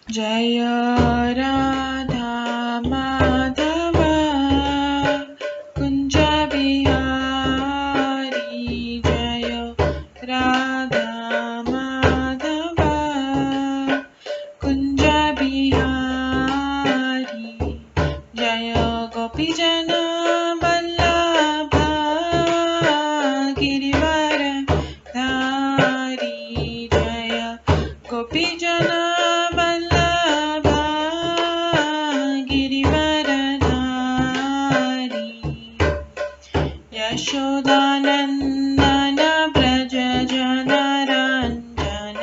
जय राधा माधव कुंज बिहारी जय राधा माधव कुंज बिहारी जय गोपीजन वल्लभ गिरिवर धारी जय गोपीजन वल्लभ गिरिवर धारी यशोदानंदन व्रज जनरंजन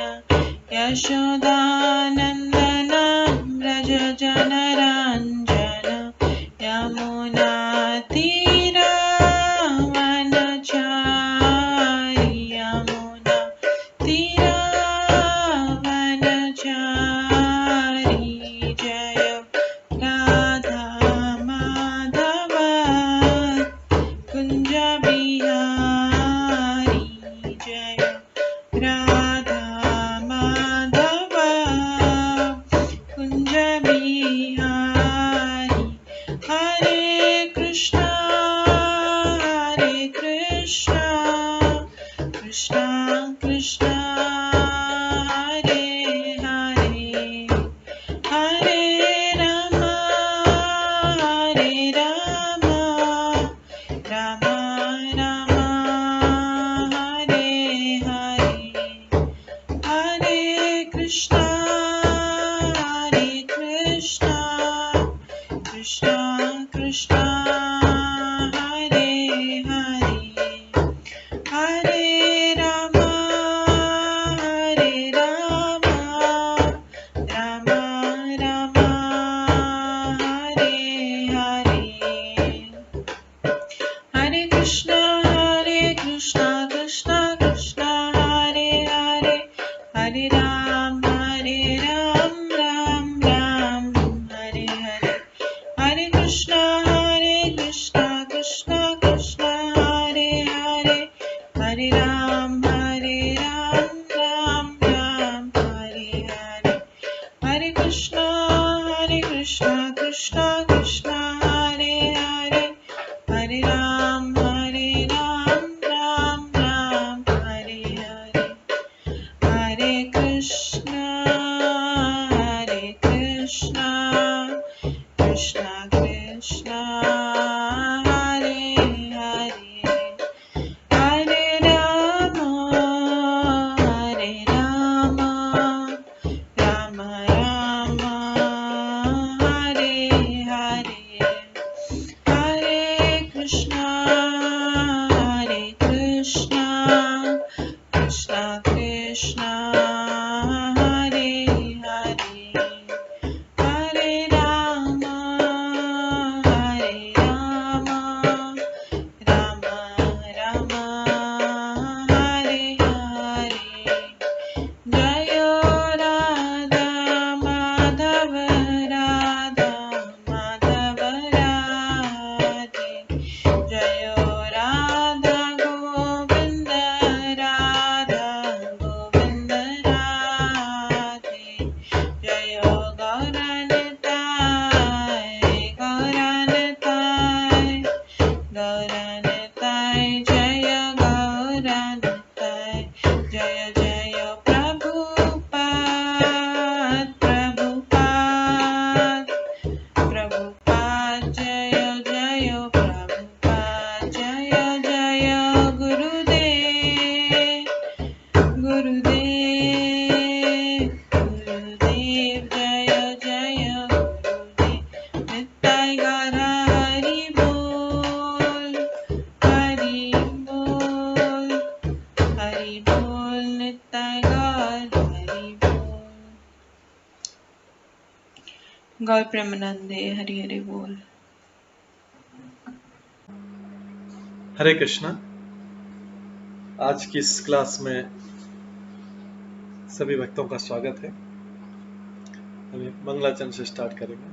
यशोदानंदन व्रज जनरंजन यमुना तीरावनचारी यमुना तीरावनचारी जय राधा माधव कुंज बिहारी जय राधा माधव कुंज बिहारी हरे कृष्णा कृष्णा कृष्णा हरे हरे हरे राम राम राम हरे हरे हरे कृष्णा कृष्णा कृष्णा हरे हरे हरे राम राम राम हरे हरे हरे कृष्णा कृष्णा कृष्णा हरे हरे हरे राम राम राम हरे हरे हरे कृष्णा कृष्णा कृष्णा हरे हरे हरे राम राम राम हरे हरे हरे कृष्णा कृष्णा कृष्णा हरे हरे हरे राम राम राम हरे हरे हरे कृष्णा कृष्णा कृष्णा हरे हरे हरे राम राम राम हरे हरे हरे कृष्णा कृष्णा कृष्णा हरे हरे हरे राम राम राम हरे हरे जय राधा माधव राधे जय राधा गोविंद राधे जय गौरनताय जय गौरनताय जय जय प्रभुपाद जय जय प्रभुपाद जय जय गुरुदेव जय जय गुरुदेव नित्य गौर हरि बोल नित्य गौर हरि बोल गौर प्रेमानंदे हरि हरि बोल। हरे कृष्णा। आज की इस क्लास में सभी भक्तों का स्वागत है। हम मंगलाचरण से स्टार्ट करेंगे।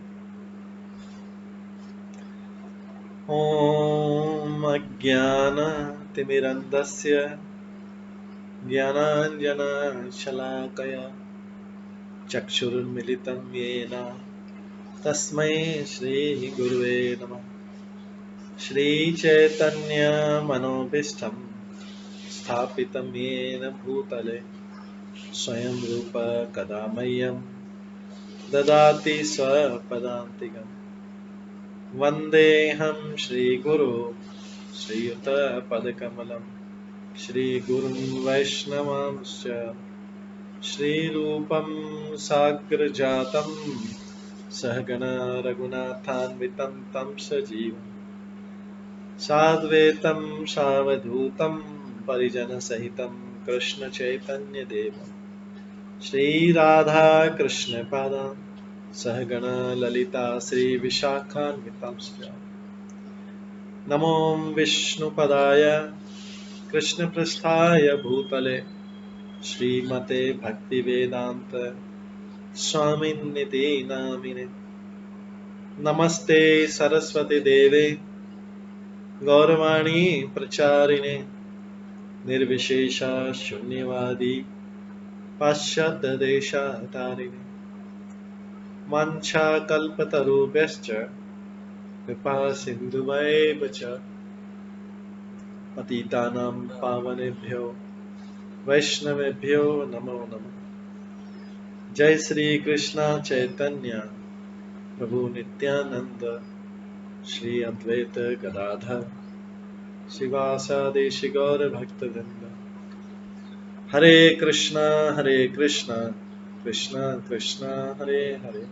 ओम अज्ञानतिमिरन्धस्य ज्ञानाञ्जनशलाकया चक्षुरुन्मिलितं येन तस्मै श्रीगुरुवे नमः। श्रीचैतन्यमनोभीष्टं स्थापितं येन भूतले स्वयं रूप कदा मह्यं ददाति स्वपदान्तिकम्। वन्देऽहं श्रीगुरो श्रीयुतपदकमलं श्रीगुरुं वैष्णवांश्च श्रीरूपं साग्रजातं सहगण रघुनाथान्वितं तं सजीवम् साद्वैतं सावधूतं परिजनसहितं कृष्णचैतन्यदेवम् श्रीराधाकृष्णपादान् सहगण ललिता श्रीविशाखान्वितांश्च नमो विष्णुपदाय कृष्णपृष्ठाय भूतले श्रीमते भक्तिवेदान्त स्वामिन्निति नामिने। नमस्ते सरस्वती देवे गौरवाणी प्रचारिणे निर्विशेष शून्यवादी पाश्चात्य देशातारिणे वाञ्छाकल्पतरुभ्यश्च कृपा सिन्धुभैव च पतितानां पावनेभ्यो वैष्णवेभ्यो नमो नमः। जय श्री कृष्ण चैतन्य प्रभु नित्यानंद श्री अद्वैत गदाधर शिवासादि गौर भक्तवृंद। हरे कृष्णा कृष्णा कृष्णा हरे हरे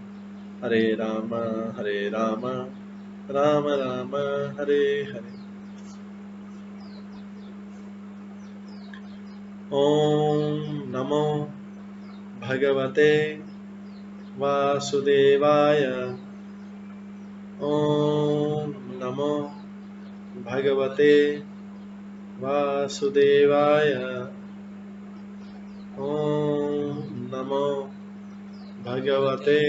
हरे राम राम राम हरे हरे। ओम नमो भगवते वासुदेवाय। ओम नमो भगवते वासुदेवाय। ओम नमो भगवते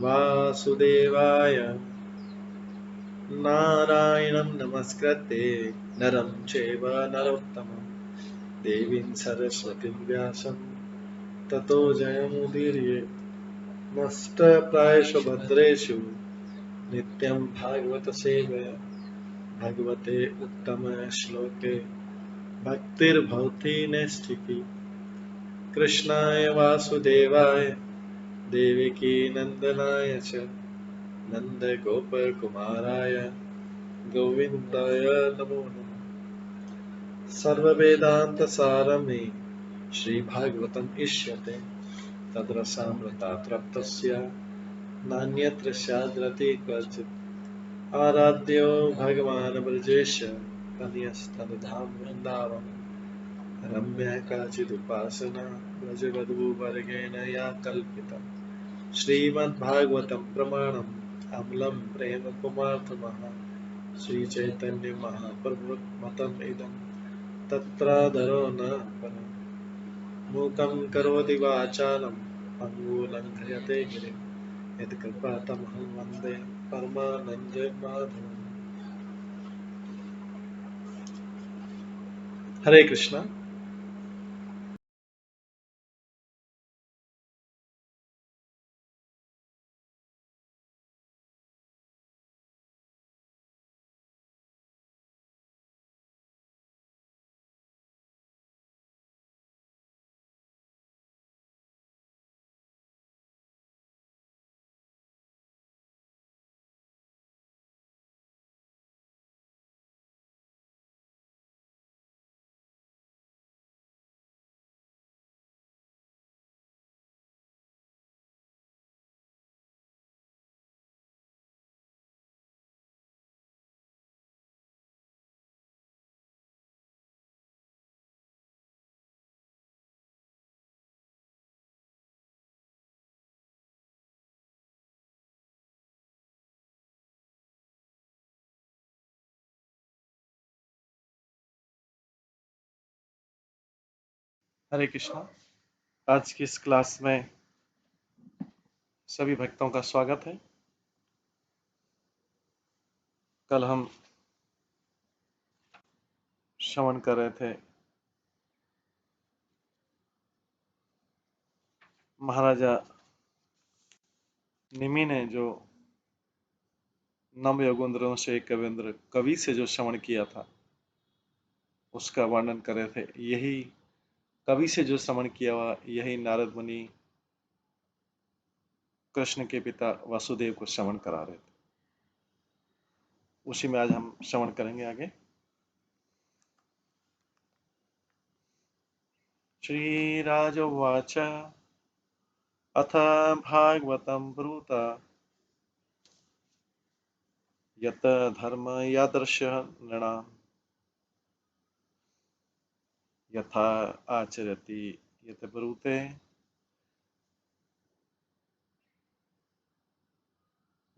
वासुदेवाय। नारायणं नमस्कृत्य नरं चैव नरोत्तमं देवीं सरस्वतीं व्यासं ततो जयमुदीरये। नष्टप्रायेषु भद्रेषु नित्यं भागवत सेवया भगवते उत्तम श्लोके भक्तिर्भवति नैष्ठिकी। कृष्णाय वासुदेवाय देवकी नंदनाय च नन्दगोपकुमाराय गोविन्दाय नमो नमः। सर्ववेदान्तसारमे श्रीभागवतम् इष्यते तद्रसामृतात् नान्यत्र स्याद्रति क्वचित्। आराध्यो भगवान् ब्रजेश तनयस्तनधाम वृन्दावन रम्या काचिदुपासना व्रजवधूवर्गेण या कल्पिता। श्रीमद्भागवतं प्रमाणम् अमलं प्रेम कुमार्थमः श्रीचैतन्य महाप्रभुमतम् इदं तत्रादरो न परम्। मूकं करोति वाचालं पङ्गुलङ्घयते गिरिं यत्कृपातमहं वन्दे परमानन्दमाधवम्। हरे कृष्णा। हरे कृष्णा। आज की इस क्लास में सभी भक्तों का स्वागत है। कल हम श्रवण कर रहे थे महाराजा निमि ने जो नव योगेंद्रों से कविंद्र कवि से जो श्रवण किया था उसका वर्णन कर रहे थे। यही कवि से जो श्रवण किया हुआ यही नारद मुनि कृष्ण के पिता वासुदेव को श्रवण करा रहे थे। उसी में आज हम श्रवण करेंगे आगे। श्रीराजोवाच अथ भागवतं ब्रूत यत धर्म यादृशः नृणाम् यथा आचरति यत ब्रूते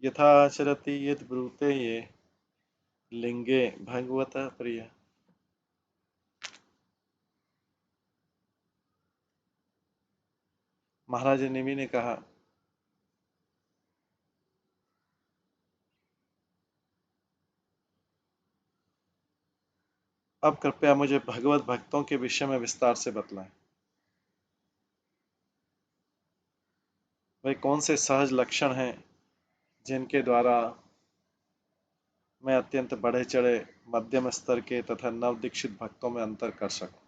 यथा आचरति यत ब्रूते ये लिंगे भगवत प्रिय। महाराज निमि ने कहा, अब कृपया मुझे भगवत भक्तों के विषय में विस्तार से बतलाएं। वे कौन से सहज लक्षण हैं जिनके द्वारा मैं अत्यंत बढ़े चढ़े मध्यम स्तर के तथा नव दीक्षित भक्तों में अंतर कर सकूं।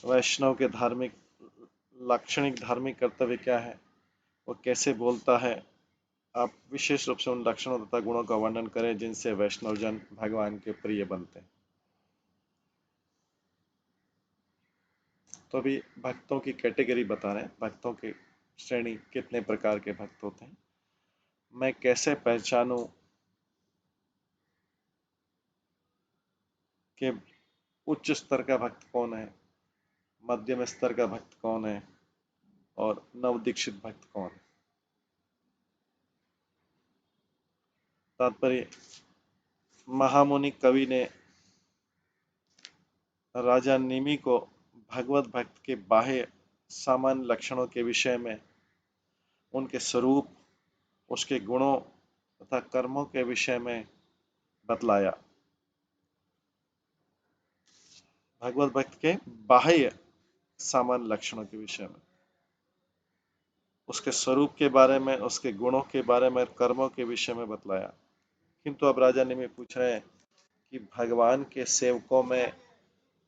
वैष्णव के धार्मिक लाक्षणिक धार्मिक कर्तव्य क्या है, वो कैसे बोलता है। आप विशेष रूप से उन लक्षणों तथा गुणों का वर्णन करें जिनसे वैष्णव जन भगवान के प्रिय बनते हैं। तो अभी भक्तों की कैटेगरी बता रहे हैं, भक्तों की श्रेणी, कितने प्रकार के भक्त होते हैं। मैं कैसे पहचानूं कि उच्च स्तर का भक्त कौन है, मध्यम स्तर का भक्त कौन है और नवदीक्षित भक्त कौन है। तात्पर्य, महामुनि कवि ने राजा निमि को भगवत भक्त के बाह्य सामान्य लक्षणों के विषय में, उनके स्वरूप, उसके गुणों तथा कर्मों के विषय में बतलाया। भगवत भक्त के बाह्य सामान्य लक्षणों के विषय में, उसके स्वरूप के बारे में, उसके गुणों के बारे में, कर्मों के विषय में बतलाया। किंतु अब राजा निमि पूछ रहे हैं कि भगवान के सेवकों में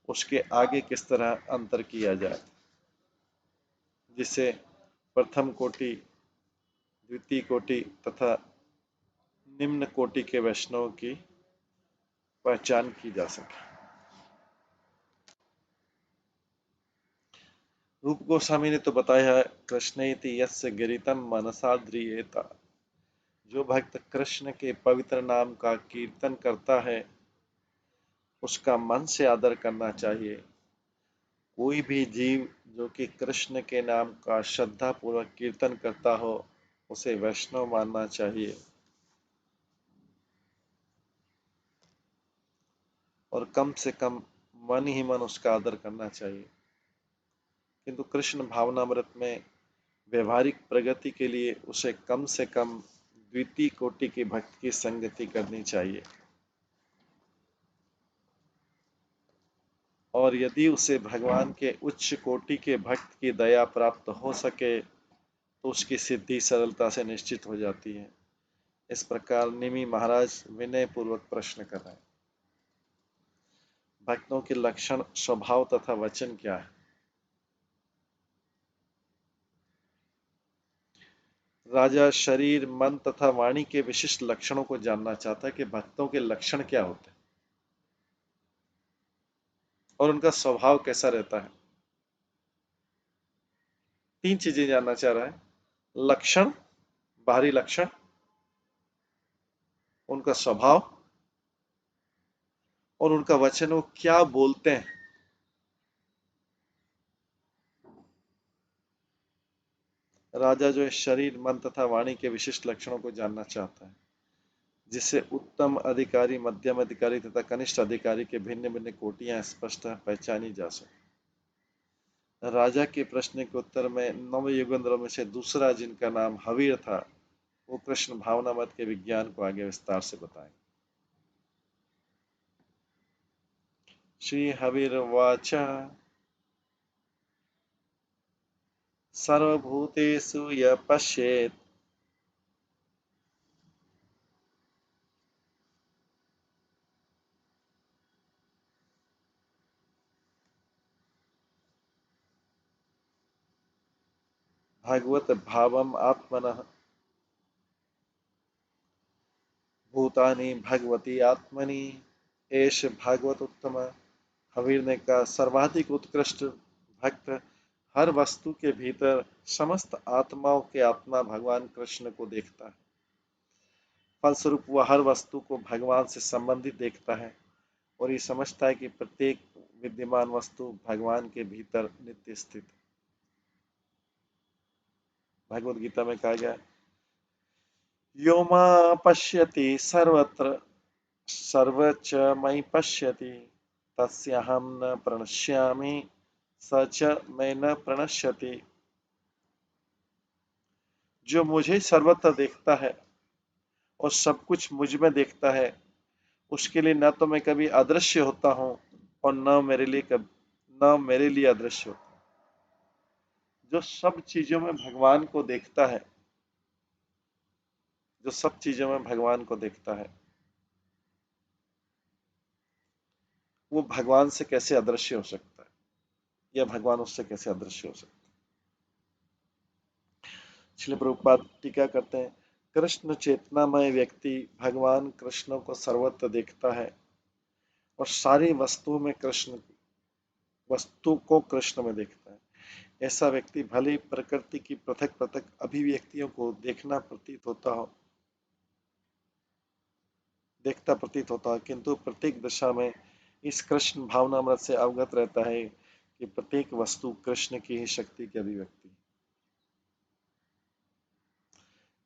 उसके आगे किस तरह अंतर किया जाए, जिससे प्रथम कोटि, द्वितीय कोटि तथा निम्न कोटि के वैष्णव की पहचान की जा सके। रूप गोस्वामी ने तो बताया है, कृष्णेति यस्य गिरितं मनसा ध्रियेत। जो भक्त कृष्ण के पवित्र नाम का कीर्तन करता है उसका मन से आदर करना चाहिए। कोई भी जीव जो कि कृष्ण के नाम का श्रद्धा पूर्वक कीर्तन करता हो उसे वैष्णव मानना चाहिए और कम से कम मन ही मन उसका आदर करना चाहिए। किंतु कृष्ण भावनामृत में व्यवहारिक प्रगति के लिए उसे कम से कम द्वितीय कोटि के भक्त की संगति करनी चाहिए, और यदि उसे भगवान के उच्च कोटि के भक्त की दया प्राप्त हो सके तो उसकी सिद्धि सरलता से निश्चित हो जाती है। इस प्रकार निमि महाराज विनय पूर्वक प्रश्न कर रहे हैं, भक्तों के लक्षण, स्वभाव तथा वचन क्या है। राजा शरीर, मन तथा वाणी के विशिष्ट लक्षणों को जानना चाहता है कि भक्तों के लक्षण क्या होते हैं और उनका स्वभाव कैसा रहता है। तीन चीजें जानना चाह रहा है, लक्षण, बाहरी लक्षण, उनका स्वभाव और उनका वचन, वो क्या बोलते हैं। राजा जो है शरीर, मन तथा वाणी के विशिष्ट लक्षणों को जानना चाहता है, जिससे उत्तम अधिकारी, मध्यम अधिकारी तथा कनिष्ठ अधिकारी के भिन्न भिन्न कोटियां स्पष्ट पहचानी जा सके। राजा के प्रश्न के उत्तर में नव युगेंद्रों में से दूसरा, जिनका नाम हवीर था, वो कृष्ण भावनामृत के विज्ञान को आगे विस्तार से बताएं। श्री हवीर वाच सर्वभूतेषु यः पश्येत् भगवत भावम् आत्मनः भूतानि भगवती आत्मनि एष भागवत उत्तम। कबीर ने कहा सर्वाधिक उत्कृष्ट भक्त हर वस्तु के भीतर समस्त आत्माओं के आत्मा भगवान कृष्ण को देखता है। फलस्वरूप वह हर वस्तु को भगवान से संबंधित देखता है और ये समझता है कि प्रत्येक विद्यमान वस्तु भगवान के भीतर नित्य स्थित है। भगवत गीता में कहा गया यो मां पश्यति सर्वत्र सर्वच मयि पश्यति तस्याहं न प्रणश्यामि स च मैं न प्रणश्यति। जो मुझे सर्वत्र देखता है और सब कुछ मुझ में देखता है उसके लिए न तो मैं कभी अदृश्य होता हूं और न मेरे लिए अदृश्य होता। जो सब चीजों में भगवान को देखता है, जो सब चीजों में भगवान को देखता है, वो भगवान से कैसे अदृश्य हो सकता है या भगवान उससे कैसे अदृश्य हो सकता है। श्रील प्रभुपाद टीका करते हैं कृष्ण चेतनामय व्यक्ति भगवान कृष्ण को सर्वत्र देखता है और सारी वस्तु को कृष्ण में देखता है। ऐसा व्यक्ति भले ही प्रकृति की पृथक पृथक अभिव्यक्तियों को देखता प्रतीत होता है किंतु प्रत्येक दिशा में इस कृष्ण भावनामृत से अवगत रहता है कि प्रत्येक वस्तु कृष्ण की ही शक्ति की अभिव्यक्ति।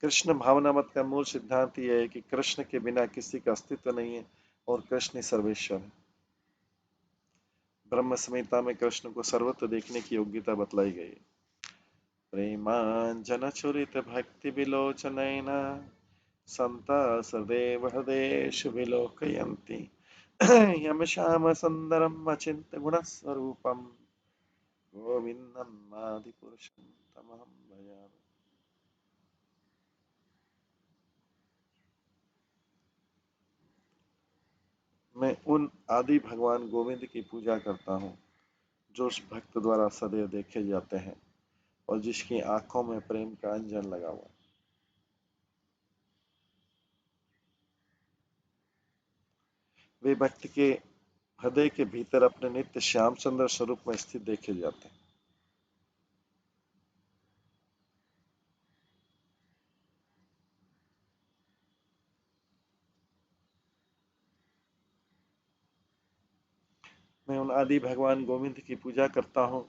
कृष्ण भावनामृत का मूल सिद्धांत यह है कि कृष्ण के बिना किसी का अस्तित्व नहीं है और कृष्ण ही सर्वेश्वर है। ब्रह्म संहिता में कृष्ण को सर्वत्र देखने की योग्यता बतलाई गई है। प्रेमांजनचुरित भक्ति विलोचनैन संता सदैव हृदेषु विलोकयन्ति यम श्याम सुंदरम अचिंत्य गुणस्वरूपम गोविंदम आदिपुरुषम तमहं भजामि। मैं उन आदि भगवान गोविंद की पूजा करता हूँ जो उस भक्त द्वारा सदैव देखे जाते हैं और जिसकी आंखों में प्रेम का अंजन लगा हुआ है। वे भक्त के हृदय के भीतर अपने नित्य श्याम सुंदर स्वरूप में स्थित देखे जाते हैं। मैं उन आदि भगवान गोविंद की पूजा करता हूँ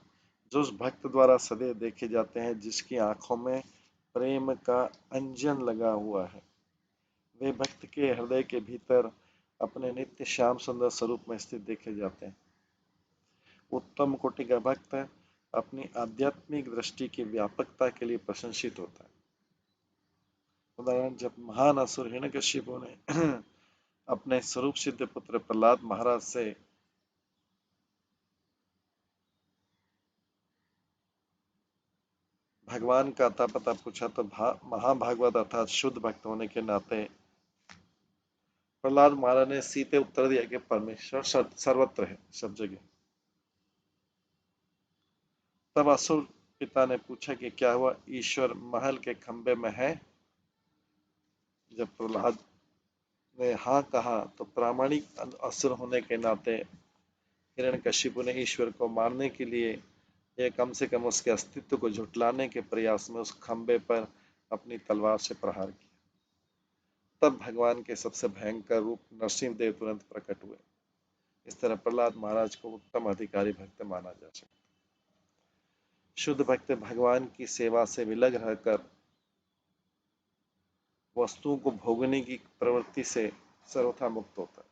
जो उस भक्त द्वारा सदैव देखे जाते हैं जिसकी आंखों में प्रेम का अंजन लगा हुआ है। वे भक्त के हृदय के भीतर अपने नित्य श्याम सुंदर स्वरूप में स्थित देखे जाते हैं। उत्तम कोटि का भक्त अपनी आध्यात्मिक दृष्टि की व्यापकता के लिए प्रशंसित होता है। उदाहरण, जब महान असुर हिरण्यकशिपु ने अपने स्वरूप सिद्ध पुत्र प्रहलाद महाराज से भगवान का अता पता पूछा तो महाभागवत अर्थात शुद्ध भक्त होने के नाते प्रहलाद महाराज ने सीधे उत्तर दिया कि परमेश्वर सर्वत्र है, सब जगह। तब असुर पिता ने पूछा कि क्या हुआ, ईश्वर महल के खंबे में है? जब प्रहलाद ने हाँ कहा तो प्रामाणिक असुर होने के नाते हिरण्यकशिपु ने ईश्वर को मारने के लिए या कम से कम उसके अस्तित्व को झुटलाने के प्रयास में उस खंबे पर अपनी तलवार से प्रहार किया। तब भगवान के सबसे भयंकर रूप नरसिंह देव तुरंत प्रकट हुए। इस तरह प्रहलाद महाराज को उत्तम अधिकारी भक्त माना जा सकता है। शुद्ध भक्त भगवान की सेवा से विलग रहकर वस्तुओं को भोगने की प्रवृत्ति से सर्वथा मुक्त होता है।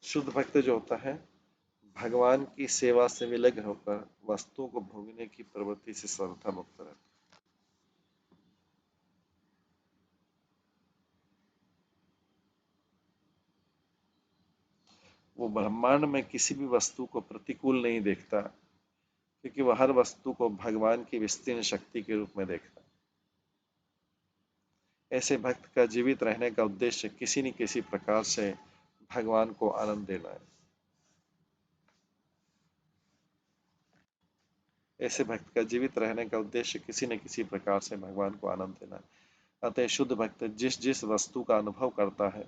शुद्ध भक्त जो होता है भगवान की सेवा से विलग होकर वस्तुओं को भोगने की प्रवृत्ति से सर्वथा मुक्त रहता है। वो ब्रह्मांड में किसी भी वस्तु को प्रतिकूल नहीं देखता क्योंकि वह हर वस्तु को भगवान की विस्तीर्ण शक्ति के रूप में देखता है। ऐसे भक्त का जीवित रहने का उद्देश्य किसी न किसी प्रकार से भगवान को आनंद देना है। ऐसे भक्त का जीवित रहने का उद्देश्य किसी न किसी प्रकार से भगवान को आनंद देना है। अतः शुद्ध भक्त जिस जिस वस्तु का अनुभव करता है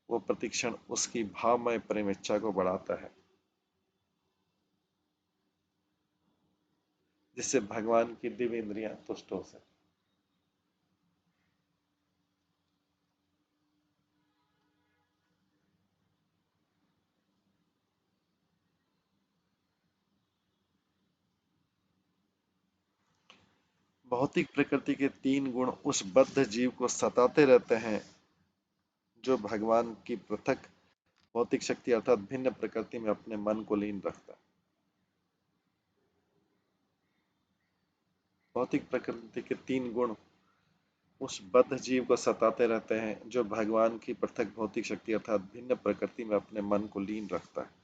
वो प्रतिक्षण उसकी भावमय प्रेम इच्छा को बढ़ाता है, जिससे भगवान की दिव्य इंद्रियां तुष्ट हो सके। भौतिक प्रकृति के तीन गुण उस बद्ध जीव को सताते रहते हैं जो भगवान की पृथक भौतिक शक्ति अर्थात भिन्न प्रकृति में अपने मन को लीन रखता है। भौतिक प्रकृति के तीन गुण उस बद्ध जीव को सताते रहते हैं जो भगवान की पृथक भौतिक शक्ति अर्थात भिन्न प्रकृति में अपने मन को लीन रखता है।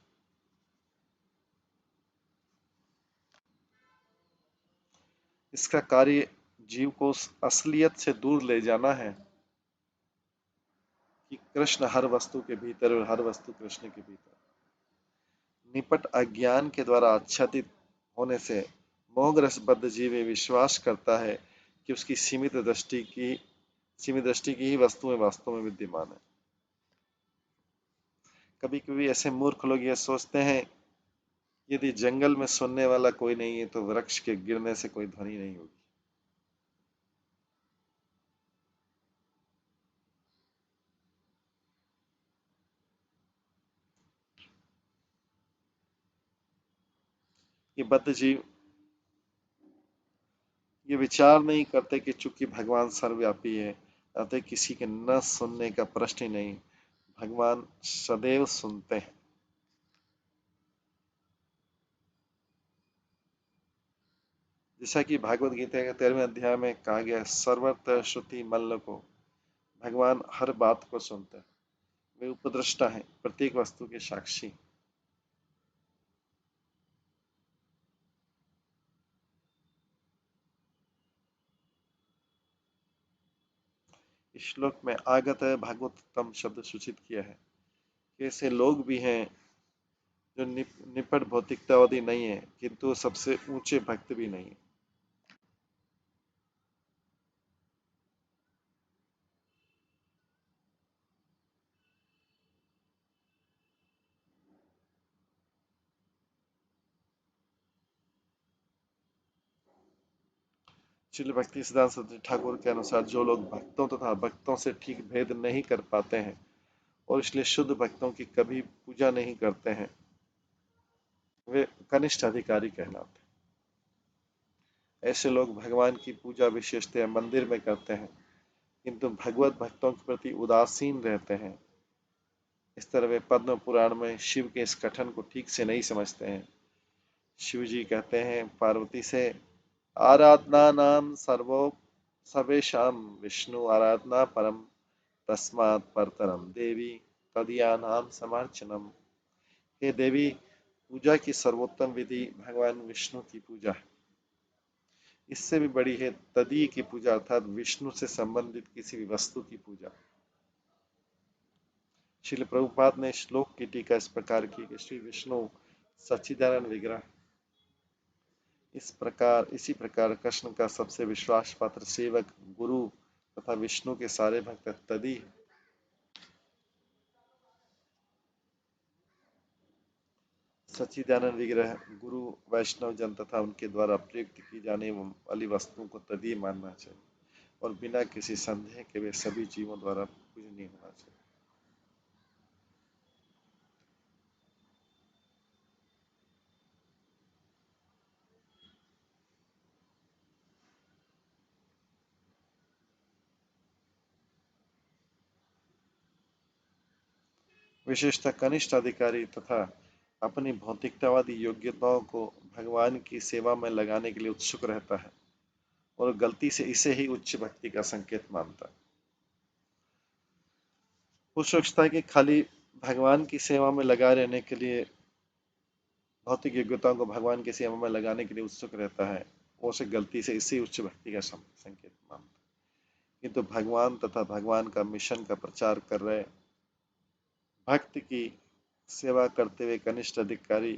इसका कार्य जीव को उस असलियत से दूर ले जाना है कि कृष्ण हर वस्तु के भीतर और हर वस्तु कृष्ण के भीतर। निपट अज्ञान के द्वारा आच्छादित होने से मोहग्रस्तबद्ध जीव ये विश्वास करता है कि उसकी सीमित दृष्टि की ही वस्तुएं वास्तव में विद्यमान है। कभी कभी ऐसे मूर्ख लोग यह सोचते हैं यदि जंगल में सुनने वाला कोई नहीं है तो वृक्ष के गिरने से कोई ध्वनि नहीं होगी। ये बद्ध जीव ये विचार नहीं करते कि चूंकि भगवान सर्वव्यापी है अतः किसी के न सुनने का प्रश्न ही नहीं। भगवान सदैव सुनते हैं। जैसा कि भागवत गीता के 13वें अध्याय में कहा गया, सर्वत्र श्रुति मल्ल को भगवान हर बात को सुनते हैं। वे उपद्रष्टा हैं, प्रत्येक वस्तु के साक्षी। इस श्लोक में आगत है भागवतम शब्द सूचित किया है कि ऐसे लोग भी हैं जो निपट भौतिकतावादी नहीं है किंतु सबसे ऊंचे भक्त भी नहीं है। श्रील भक्ति सिद्धांत सती ठाकुर के अनुसार जो लोग भक्तों तथा भक्तों से ठीक भेद नहीं कर पाते हैं और इसलिए शुद्ध भक्तों की कभी पूजा नहीं करते हैं वे कनिष्ठ अधिकारी कहलाते हैं। ऐसे लोग भगवान की पूजा विशेषतः मंदिर में करते हैं किंतु भगवत भक्तों के प्रति उदासीन रहते हैं। इस तरह वे पद्म पुराण में शिव के इस कथन को ठीक से नहीं समझते हैं। शिव जी कहते हैं पार्वती से, आराधना नाम सर्वेशाम विष्णु आराधना परम तस्मात् परतरम देवी तदिया नाम समर्चनम। हे देवी, पूजा की सर्वोत्तम विधि भगवान विष्णु की पूजा है। इससे भी बड़ी है तदीय की पूजा अर्थात विष्णु से संबंधित किसी भी वस्तु की पूजा। श्रील प्रभुपाद ने श्लोक की टीका इस प्रकार की कि श्री विष्णु सच्चिदानंद विग्रह इसी प्रकार कृष्ण का सबसे विश्वास पात्र सेवक गुरु तथा विष्णु के सारे भक्त तदी सच्चिदानंद विग्रह गुरु वैष्णव जन तथा उनके द्वारा प्रयुक्त की जाने वाली वस्तुओं को तदी मानना चाहिए और बिना किसी संदेह के वे सभी जीवों द्वारा पूजनीय होना चाहिए। विशेषतः कनिष्ठ अधिकारी तथा अपनी भौतिकतावादी योग्यताओं को भगवान की सेवा में लगाने के लिए उत्सुक रहता है और गलती से इसे ही उच्च भक्ति का संकेत मानता है। वो सोचता है कि खाली भगवान की सेवा में लगा रहने के लिए भौतिक योग्यताओं को भगवान की सेवा में लगाने के लिए उत्सुक रहता है, वो उसे गलती से इसी उच्च भक्ति का संकेत मानता है। किंतु भगवान तथा भगवान का मिशन का प्रचार कर रहे भक्त की सेवा करते हुए कनिष्ठ अधिकारी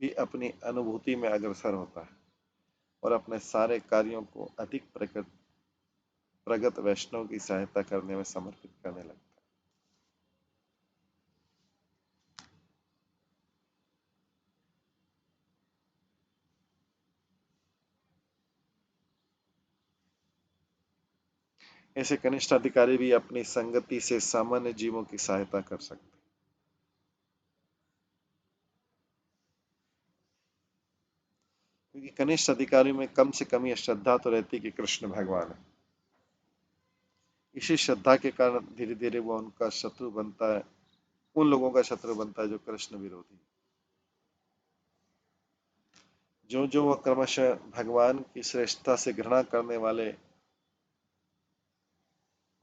भी अपनी अनुभूति में अग्रसर होता है और अपने सारे कार्यों को अधिक प्रगत वैष्णव की सहायता करने में समर्पित करने लगता है। ऐसे कनिष्ठ अधिकारी भी अपनी संगति से सामान्य जीवों की सहायता कर सकते हैं, क्योंकि कनिष्ठ अधिकारियों में कम से कम यह श्रद्धा तो रहती कि कृष्ण भगवान है। इसी श्रद्धा के कारण धीरे धीरे वो उनका शत्रु बनता है, उन लोगों का शत्रु बनता है जो कृष्ण विरोधी। जो जो वह क्रमशः भगवान की श्रेष्ठता से घृणा करने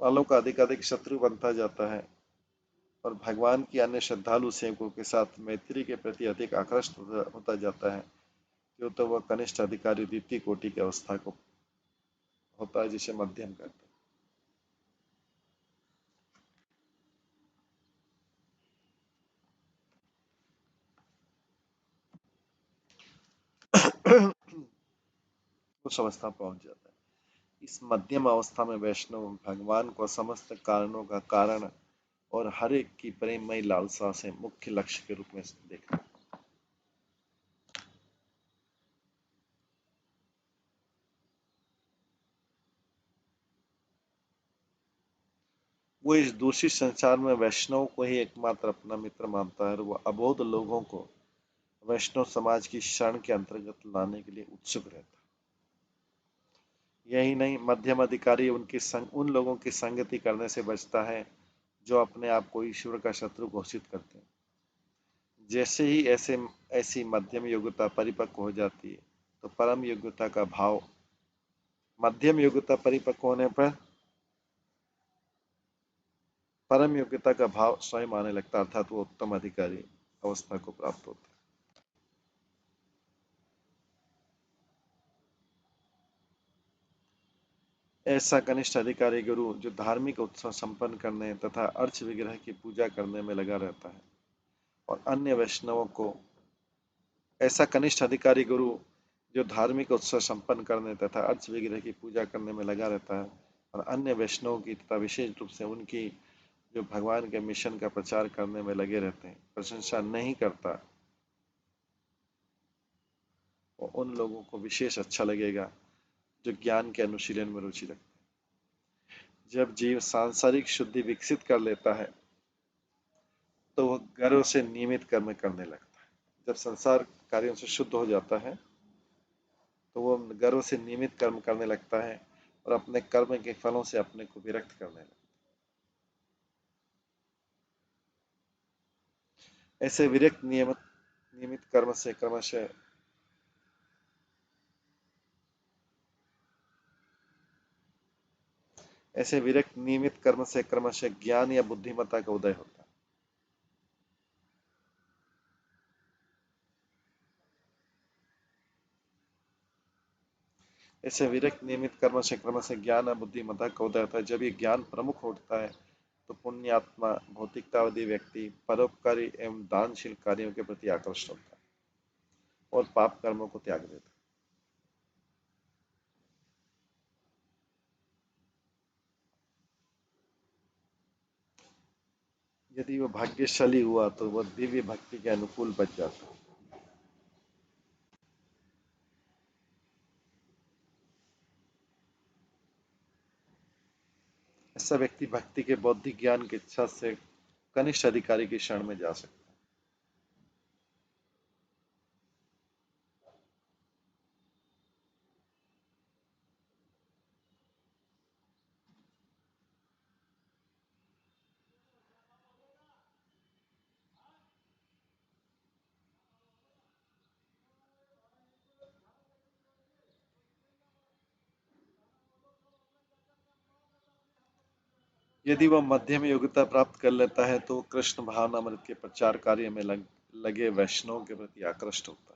वालों का अधिकाधिक शत्रु बनता जाता है और भगवान की अन्य श्रद्धालु सेवकों के साथ मैत्री के प्रति अधिक आकृष्ट होता जाता है, जो तो वह कनिष्ठ अधिकारी द्वितीय कोटि की अवस्था को होता है, जिसे मध्यम कहते हैं। उस अवस्था पहुंच जाता है। इस मध्यम अवस्था में वैष्णव भगवान को समस्त कारणों का कारण और हर एक की प्रेममयी लालसा से मुख्य लक्ष्य के रूप में देखते हैं। वो इस दूषित संसार में वैष्णव को ही एकमात्र अपना मित्र मानता है और वो अबोध लोगों को वैष्णव समाज की शरण के अंतर्गत लाने के लिए उत्सुक रहता है। यही नहीं, मध्यम अधिकारी उन लोगों की संगति करने से बचता है जो अपने आप को ईश्वर का शत्रु घोषित करते हैं। जैसे ही ऐसी मध्यम योग्यता परिपक्व हो जाती है, तो मध्यम योग्यता परिपक्व होने पर परम योग्यता का भाव स्वयं आने लगता है, अर्थात वो उत्तम अधिकारी अवस्था को प्राप्त होता है। ऐसा कनिष्ठ अधिकारी गुरु जो धार्मिक उत्सव संपन्न करने तथा अर्च विग्रह की पूजा करने में लगा रहता है और अन्य वैष्णवों को ऐसा कनिष्ठ अधिकारी गुरु जो धार्मिक उत्सव संपन्न करने तथा अर्च विग्रह की पूजा करने में लगा रहता है और अन्य वैष्णवों की तथा विशेष रूप से उनकी जो भगवान के मिशन का प्रचार करने में लगे रहते हैं प्रशंसा नहीं करता, और उन लोगों को विशेष अच्छा लगेगा जो ज्ञान के अनुशीलन में रुचि रखते हैं। जब जीव सांसारिक शुद्धि विकसित कर लेता है तो वह गर्व से नियमित कर्म करने लगता है। जब संसार कार्यों से शुद्ध हो जाता है तो वो गर्व से नियमित कर्म करने लगता है और अपने कर्म के फलों से अपने को विरक्त करने लगता है। ऐसे विरक्त नियमित नियमित कर्म से क्रमशः ज्ञान या बुद्धिमत्ता का उदय होता है। ऐसे विरक्त नियमित कर्म से क्रमशः ज्ञान और बुद्धिमत्ता का उदय होता है। जब ये ज्ञान प्रमुख होता है तो पुण्यात्मा भौतिकतावादी व्यक्ति परोपकारी एवं दानशील कार्यों के प्रति आकर्षित होता है और पाप कर्मों को त्याग देता है। यदि वह भाग्यशाली हुआ तो वह दिव्य भक्ति के अनुकूल बच जाता है। ऐसा व्यक्ति भक्ति के बौद्धिक ज्ञान की इच्छा से कनिष्ठ अधिकारी की शरण में जा सकता है। यदि वह मध्यम योग्यता प्राप्त कर लेता है तो कृष्ण भावनामृत के प्रचार कार्य में लगे वैष्णव के प्रति आकृष्ट होता है।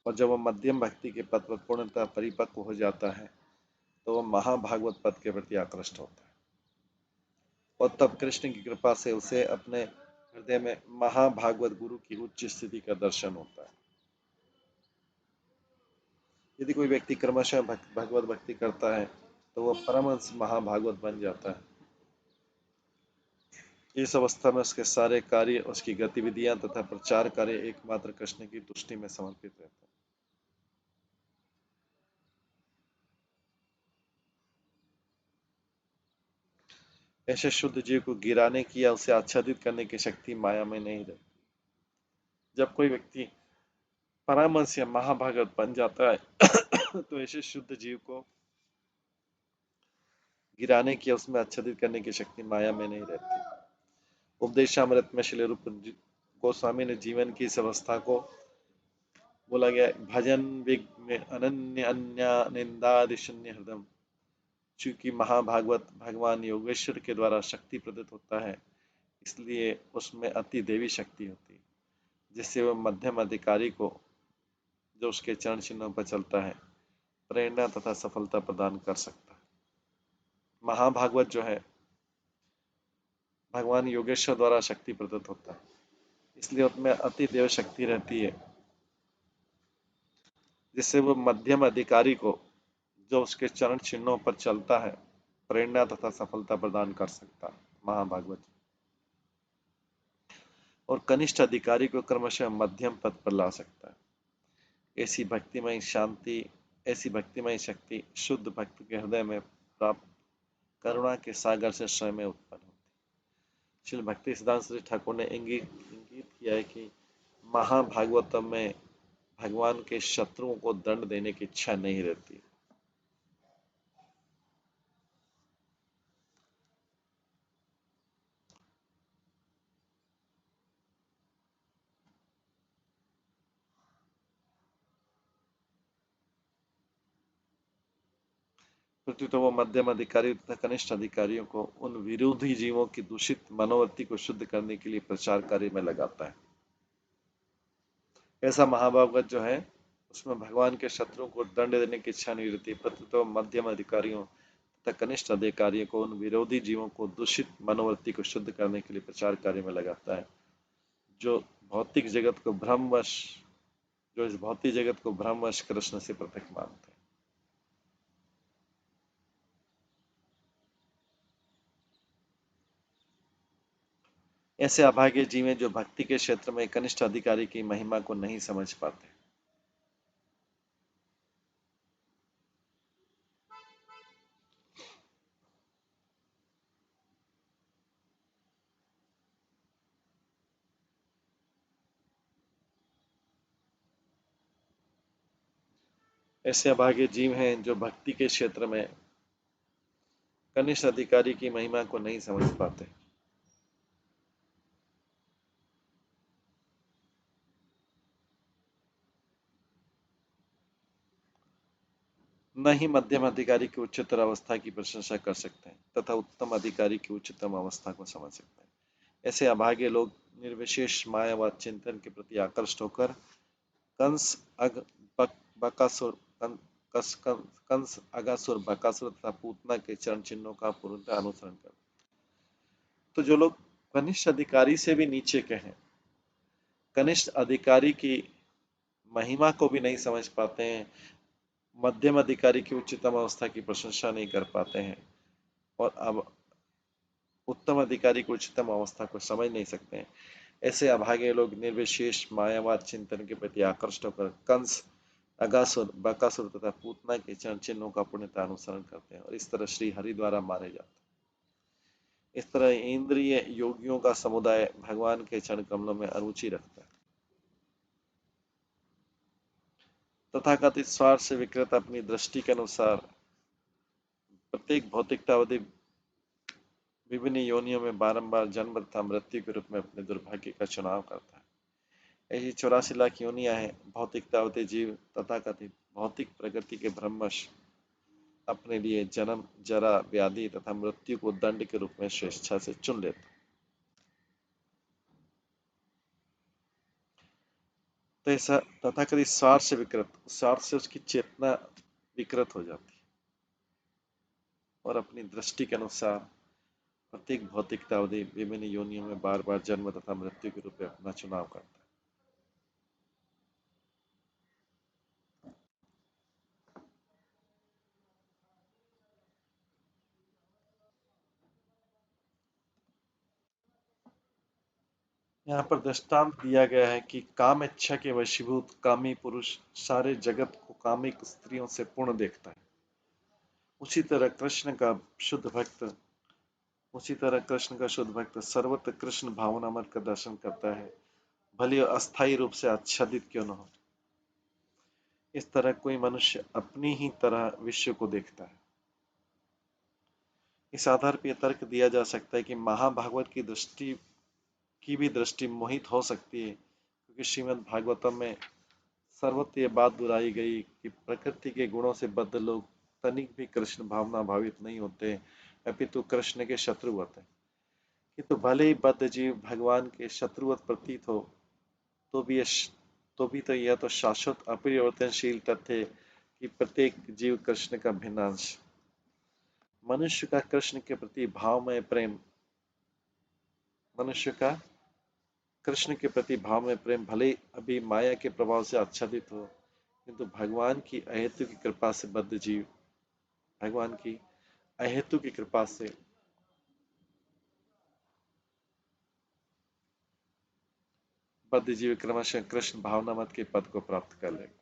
और जब वह मध्यम भक्ति के पद पर पूर्णतः परिपक्व हो जाता है तो वह महाभागवत पद के प्रति आकृष्ट होता है, और तब कृष्ण की कृपा से उसे अपने हृदय में महाभागवत गुरु की उच्च स्थिति का दर्शन होता है। यदि कोई व्यक्ति क्रमशः भगवत भक्ति करता है तो वह परमहंस महाभागवत बन जाता है। इस अवस्था में उसके सारे कार्य, उसकी गतिविधियां तथा प्रचार कार्य एकमात्र कृष्ण की तुष्टि में समर्पित रहते हैं। ऐसे शुद्ध जीव को गिराने की या उसे आच्छादित करने की शक्ति माया में नहीं रहती। जब कोई व्यक्ति परमहंस या महाभागवत बन जाता है तो ऐसे शुद्ध जीव को गिराने की या उसमें आच्छादित करने की शक्ति माया में नहीं रहती। उपदेशामृत में श्री रूप गोस्वामी ने जीवन की इस अवस्था को बोला गया, भजन विग में अनन्य अन्य निंदादि शून्य हृदय। चूंकि महाभागवत भगवान योगेश्वर के द्वारा शक्ति प्रदत्त होता है, इसलिए उसमें अति देवी शक्ति होती है, जिससे वह मध्यम अधिकारी को जो उसके चरण चिन्हों पर चलता है प्रेरणा तथा सफलता प्रदान कर सकता है। महाभागवत जो है भगवान योगेश्वर द्वारा शक्ति प्रदत्त होता है, इसलिए उसमें अति देव शक्ति रहती है, जिससे वो मध्यम अधिकारी को जो उसके चरण चिन्हों पर चलता है प्रेरणा तथा सफलता प्रदान कर सकता है महाभागवत, और कनिष्ठ अधिकारी को क्रमशः मध्यम पद पर ला सकता है। ऐसी भक्तिमय शक्ति शुद्ध भक्त के हृदय में प्राप्त करुणा के सागर से स्वयं में उत्पन्न होती है। श्री भक्ति सिद्धांत श्री ठाकुर ने इंगित किया है कि महाभागवतम में भगवान के शत्रुओं को दंड देने की इच्छा नहीं रहती। प्रत्युत वो मध्यम अधिकारी तथा कनिष्ठ अधिकारियों को उन विरोधी जीवों की दूषित मनोवृत्ति को शुद्ध करने के लिए प्रचार कार्य में लगाता है। ऐसा महाभागवत जो है उसमें भगवान के शत्रुओं को दंड देने की इच्छा नहीं रहती, प्रत्युत मध्यम अधिकारियों तथा कनिष्ठ अधिकारियों को उन विरोधी जीवों को दूषित मनोवृत्ति को शुद्ध करने के लिए प्रचार कार्य में लगाता है, जो इस भौतिक जगत को भ्रमवश कृष्ण से पृथक मानते हैं। ऐसे अभागे जीव हैं जो भक्ति के क्षेत्र में कनिष्ठ अधिकारी की महिमा को नहीं समझ पाते। ऐसे अभागे जीव हैं जो भक्ति के क्षेत्र में कनिष्ठ अधिकारी की महिमा को नहीं समझ पाते। न ही मध्यम अधिकारी की उच्चतर अवस्था की प्रशंसा कर सकते हैं तथा उत्तम अधिकारी की उच्चतम अवस्था को समझ सकते हैं। ऐसे अभागे लोग निर्विशेष मायावाद चिंतन के प्रति आकृष्ट होकर कंस अग बक, बकासुर कं, कस, कं, कंस अगासुर बकासुर तथा पूतना के चरण चिन्हों का पूर्णतः अनुसरण कर। तो जो लोग कनिष्ठ अधिकारी से भी नीचे के हैं, कनिष्ठ अधिकारी की महिमा को भी नहीं समझ पाते हैं, मध्यम अधिकारी की उच्चतम अवस्था की प्रशंसा नहीं कर पाते हैं, और अब उत्तम अधिकारी की उच्चतम अवस्था को समझ नहीं सकते हैं, ऐसे अभागे लोग निर्विशेष मायावाद चिंतन के प्रति आकृष्ट होकर कंस अगासुर बकासुर तथा पूतना के चरण चिन्हों का पूर्णतः अनुसरण करते हैं और इस तरह श्री हरि द्वारा मारे जाते हैं। इस तरह इंद्रिय योगियों का समुदाय भगवान के चरण कमलों में अरुचि रखता है। तथाकथित स्वार्थ से विकृत अपनी दृष्टि के अनुसार प्रत्येक भौतिकतावादी विभिन्न योनियों में बारंबार जन्म तथा मृत्यु के रूप में अपने दुर्भाग्य का चुनाव करता है। ऐसी 84 लाख योनियां हैं। भौतिकतावादी जीव तथाकथित भौतिक प्रगति के भ्रमवश अपने लिए जन्म, जरा, व्याधि तथा मृत्यु को दंड के रूप में स्वेच्छा से चुन लेता है। तो ऐसा तथाकथित स्वार्थ से विकृत, स्वार्थ से उसकी चेतना विकृत हो जाती है और अपनी दृष्टि के अनुसार प्रत्येक भौतिकता अवधि विभिन्न योनियों में बार बार जन्म तथा मृत्यु के रूप में अपना चुनाव करता है। यहाँ पर दृष्टांत दिया गया है कि काम इच्छा के वशीभूत कामी पुरुष सारे जगत को कामिक स्त्रियों से पूर्ण देखता है। उसी तरह कृष्ण का शुद्ध भक्त उसी तरह कृष्ण का शुद्ध भक्त सर्वत्र कृष्ण भावनामृत का दर्शन करता है, भले अस्थायी रूप से आच्छादित क्यों न हो। इस तरह कोई मनुष्य अपनी ही तरह विश्व को देखता है। इस आधार पर यह तर्क दिया जा सकता है कि महाभागवत की भी दृष्टि मोहित हो सकती है, क्योंकि श्रीमद् भागवतम में सर्वत्र यह बात दोहराई गई कि प्रकृति के गुणों से बद्ध लोग तनिक भी कृष्ण भावना भावित नहीं होते, अपितु कृष्ण के शत्रु होते हैं। किंतु भले ही बद्ध जीव भगवान के शत्रुवत प्रतीत हो, तो भी यह तो शाश्वत अपरिवर्तनशील तथ्य है कि प्रत्येक जीव कृष्ण का भिन्न अंश। मनुष्य का कृष्ण के प्रति भावमय प्रेम मनुष्य का कृष्ण के प्रति भावमय प्रेम भले ही अभी माया के प्रभाव से आच्छादित हो, किंतु भगवान की अहेतु की कृपा से भगवान की अहेतु की कृपा से बद्ध जीव क्रमशः कृष्ण भावनामत के पद को प्राप्त कर लेगा।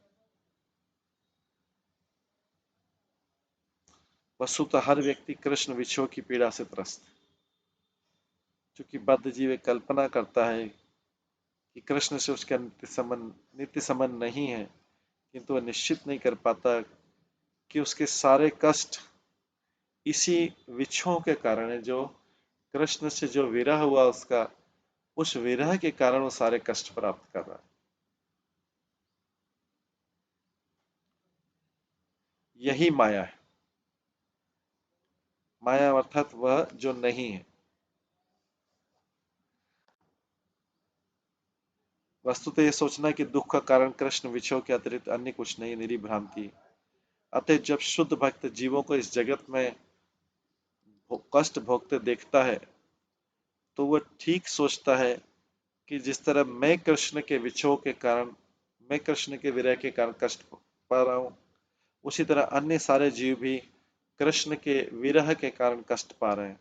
वस्तुतः हर व्यक्ति कृष्ण विछोह की पीड़ा से त्रस्त है। चूंकि बद्ध जीव कल्पना करता है कि कृष्ण से उसका नित्य संबंध नहीं है, किंतु वह निश्चित नहीं कर पाता कि उसके सारे कष्ट इसी विछोह के कारण है। जो कृष्ण से जो विरह हुआ उसका, उस विरह के कारण वो सारे कष्ट प्राप्त कर रहा है। यही माया है। माया अर्थात वह जो नहीं है। वस्तुतः यह सोचना कि दुख का कारण कृष्ण विछोह के अतिरिक्त अन्य कुछ नहीं, निरी भ्रांति है। अतः जब शुद्ध भक्त जीवों को इस जगत में कष्ट भोगते देखता है, तो वह ठीक सोचता है कि जिस तरह मैं कृष्ण के विरह के कारण कष्ट पा रहा हूं, उसी तरह अन्य सारे जीव भी कृष्ण के विरह के कारण कष्ट पा रहे हैं।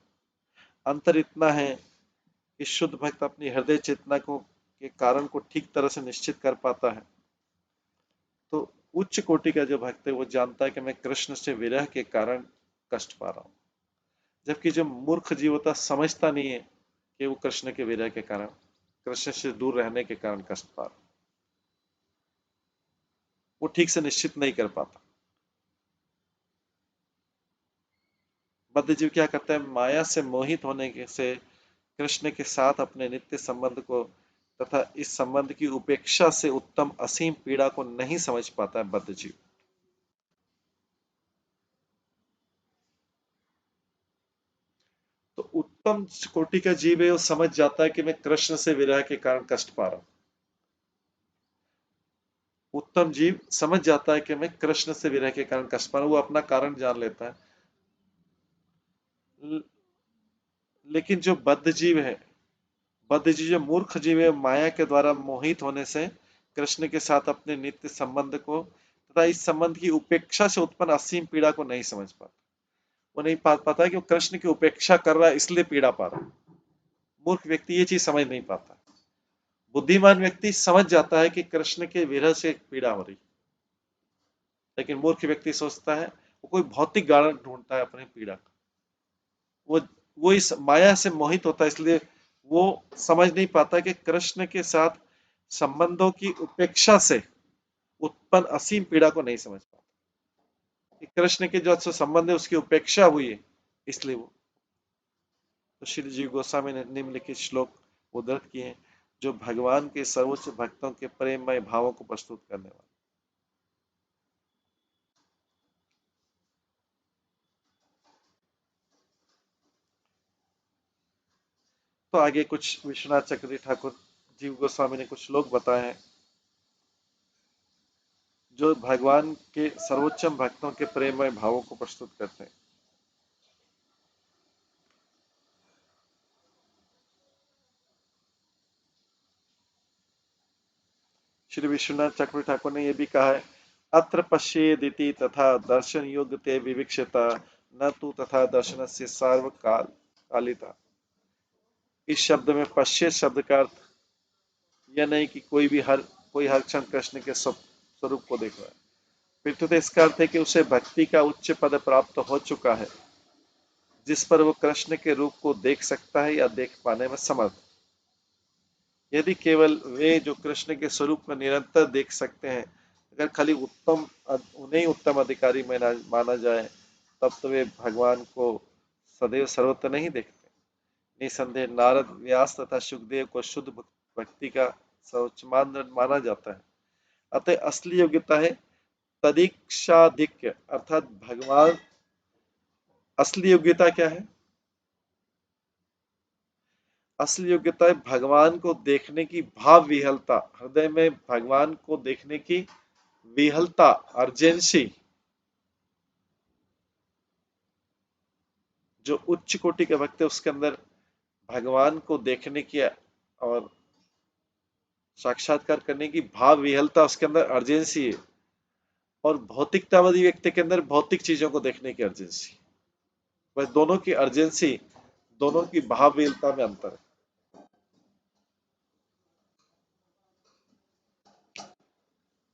अंतर इतना है कि शुद्ध भक्त अपनी हृदय चेतना को के कारण को ठीक तरह से निश्चित कर पाता है। तो उच्च कोटि का जो भक्त है वो जानता है कि मैं कृष्ण से विरह के कारण कष्ट पा रहा हूं, जबकि जो मूर्ख जीव होता समझता नहीं है कि वो कृष्ण के विरह के कारण, कृष्ण से दूर रहने के कारण कष्ट पा रहा, वो ठीक से निश्चित नहीं कर पाता। बद्ध जीव क्या करता है, माया से मोहित होने से कृष्ण के साथ अपने नित्य संबंध को तथा इस संबंध की उपेक्षा से उत्तम असीम पीड़ा को नहीं समझ पाता है बद्ध जीव। तो उत्तम कोटि का जीव है, वो समझ जाता है कि मैं कृष्ण से विरह के कारण कष्ट पा रहा हूं। उत्तम जीव समझ जाता है कि मैं कृष्ण से विरह के कारण कष्ट पा रहा हूं, वो अपना कारण जान लेता है। लेकिन जो बद्ध जीव जो मूर्ख जीव है, माया के द्वारा मोहित होने से कृष्ण के साथ अपने नित्य संबंध को तथा इस संबंध की उपेक्षा से उत्पन्न असीम पीड़ा को नहीं समझ पाता। वो नहीं पाता कि वो कृष्ण की उपेक्षा कर रहा है इसलिए पीड़ा पा रहा है। मूर्ख व्यक्ति ये चीज समझ नहीं पाता। बुद्धिमान व्यक्ति समझ जाता है कि कृष्ण के विरह से पीड़ा हो रही, लेकिन मूर्ख व्यक्ति सोचता है, वो कोई भौतिक कारण ढूंढता है अपनी पीड़ा का। वो वो इस माया से मोहित होता है, इसलिए वो समझ नहीं पाता कि कृष्ण के साथ संबंधों की उपेक्षा से उत्पन्न असीम पीड़ा को नहीं समझ पाता कि कृष्ण के जो संबंध है उसकी उपेक्षा हुई है, इसलिए वो। तो श्री जी गोस्वामी ने निम्नलिखित श्लोक उद्धृत किए हैं, जो भगवान के सर्वोच्च भक्तों के प्रेममय भावों को प्रस्तुत करने वाले। तो आगे कुछ विश्वनाथ चक्रवर्ती ठाकुर जीव गोस्वामी ने कुछ श्लोक बताए हैं। जो भगवान के सर्वोच्चम भक्तों के प्रेममय भावों को प्रस्तुत करते हैं। श्री विश्वनाथ चक्रवर्ती ठाकुर ने यह भी कहा है, अत्र पश्येदिति तथा दर्शन योग्य ते विविक्षता न तू तथा दर्शन से सार्वकाल कालिता। इस शब्द में पश्येत शब्द का अर्थ यह नहीं कि कोई हर क्षण कृष्ण के स्वरूप को देख रहा है, पितृत इसका अर्थ है कि उसे भक्ति का उच्च पद प्राप्त हो चुका है जिस पर वो कृष्ण के रूप को देख सकता है या देख पाने में समर्थ। यदि केवल वे जो कृष्ण के स्वरूप को निरंतर देख सकते हैं, अगर खाली उन्हें उत्तम अधिकारी माना जाए, तब तो वे भगवान को सदैव सर्वत्र नहीं देखते। निसंदेह नारद, व्यास तथा सुखदेव को शुद्ध भक्ति का सर्वोच्च मानदंड माना जाता है। अतः असली योग्यता है तदीक्षाधिक्य, अर्थात भगवान। असली योग्यता क्या है? असली योग्यता है भगवान को देखने की भाव विहलता, हृदय में भगवान को देखने की विहलता, अर्जेंसी। जो उच्च कोटि के भक्त है उसके अंदर भगवान को देखने की और साक्षात्कार करने की भाव विहलता, उसके अंदर अर्जेंसी है। और भौतिकतावादी व्यक्ति के अंदर भौतिक चीजों को देखने की अर्जेंसी। बस दोनों की अर्जेंसी, दोनों की भाव विहलता में अंतर है।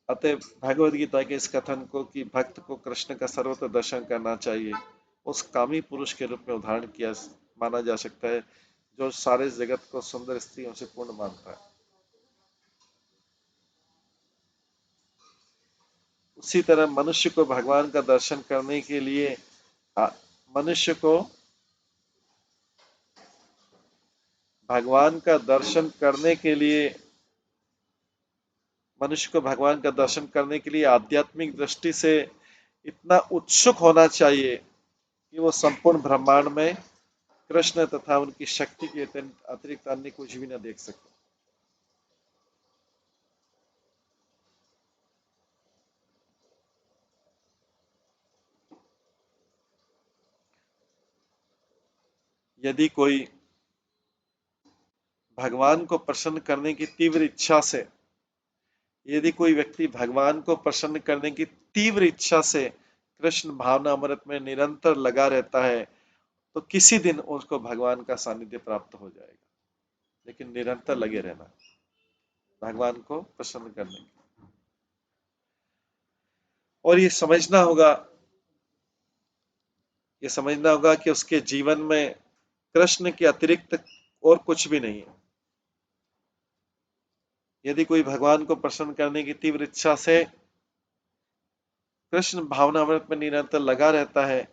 अतः भगवद गीता के इस कथन को कि भक्त को कृष्ण का सर्वत्र दर्शन करना चाहिए, उस कामी पुरुष के रूप में उदाहरण किया माना जा सकता है जो सारे जगत को सुंदर स्त्रियों से पूर्ण मानता है। उसी तरह मनुष्य को भगवान का दर्शन करने के लिए मनुष्य को भगवान का दर्शन करने के लिए मनुष्य को भगवान का दर्शन करने के लिए आध्यात्मिक दृष्टि से इतना उत्सुक होना चाहिए कि वो संपूर्ण ब्रह्मांड में कृष्ण तथा उनकी शक्ति के अतिरिक्त अन्य कुछ भी न देख सके। यदि कोई भगवान को प्रसन्न करने की तीव्र इच्छा से यदि कोई व्यक्ति भगवान को प्रसन्न करने की तीव्र इच्छा से कृष्ण भावना अमृत में निरंतर लगा रहता है, तो किसी दिन उसको भगवान का सानिध्य प्राप्त हो जाएगा। लेकिन निरंतर लगे रहना भगवान को प्रसन्न करने की। और ये समझना होगा कि उसके जीवन में कृष्ण के अतिरिक्त और कुछ भी नहीं है। यदि कोई भगवान को प्रसन्न करने की तीव्र इच्छा से कृष्ण भावना अमृत में निरंतर लगा रहता है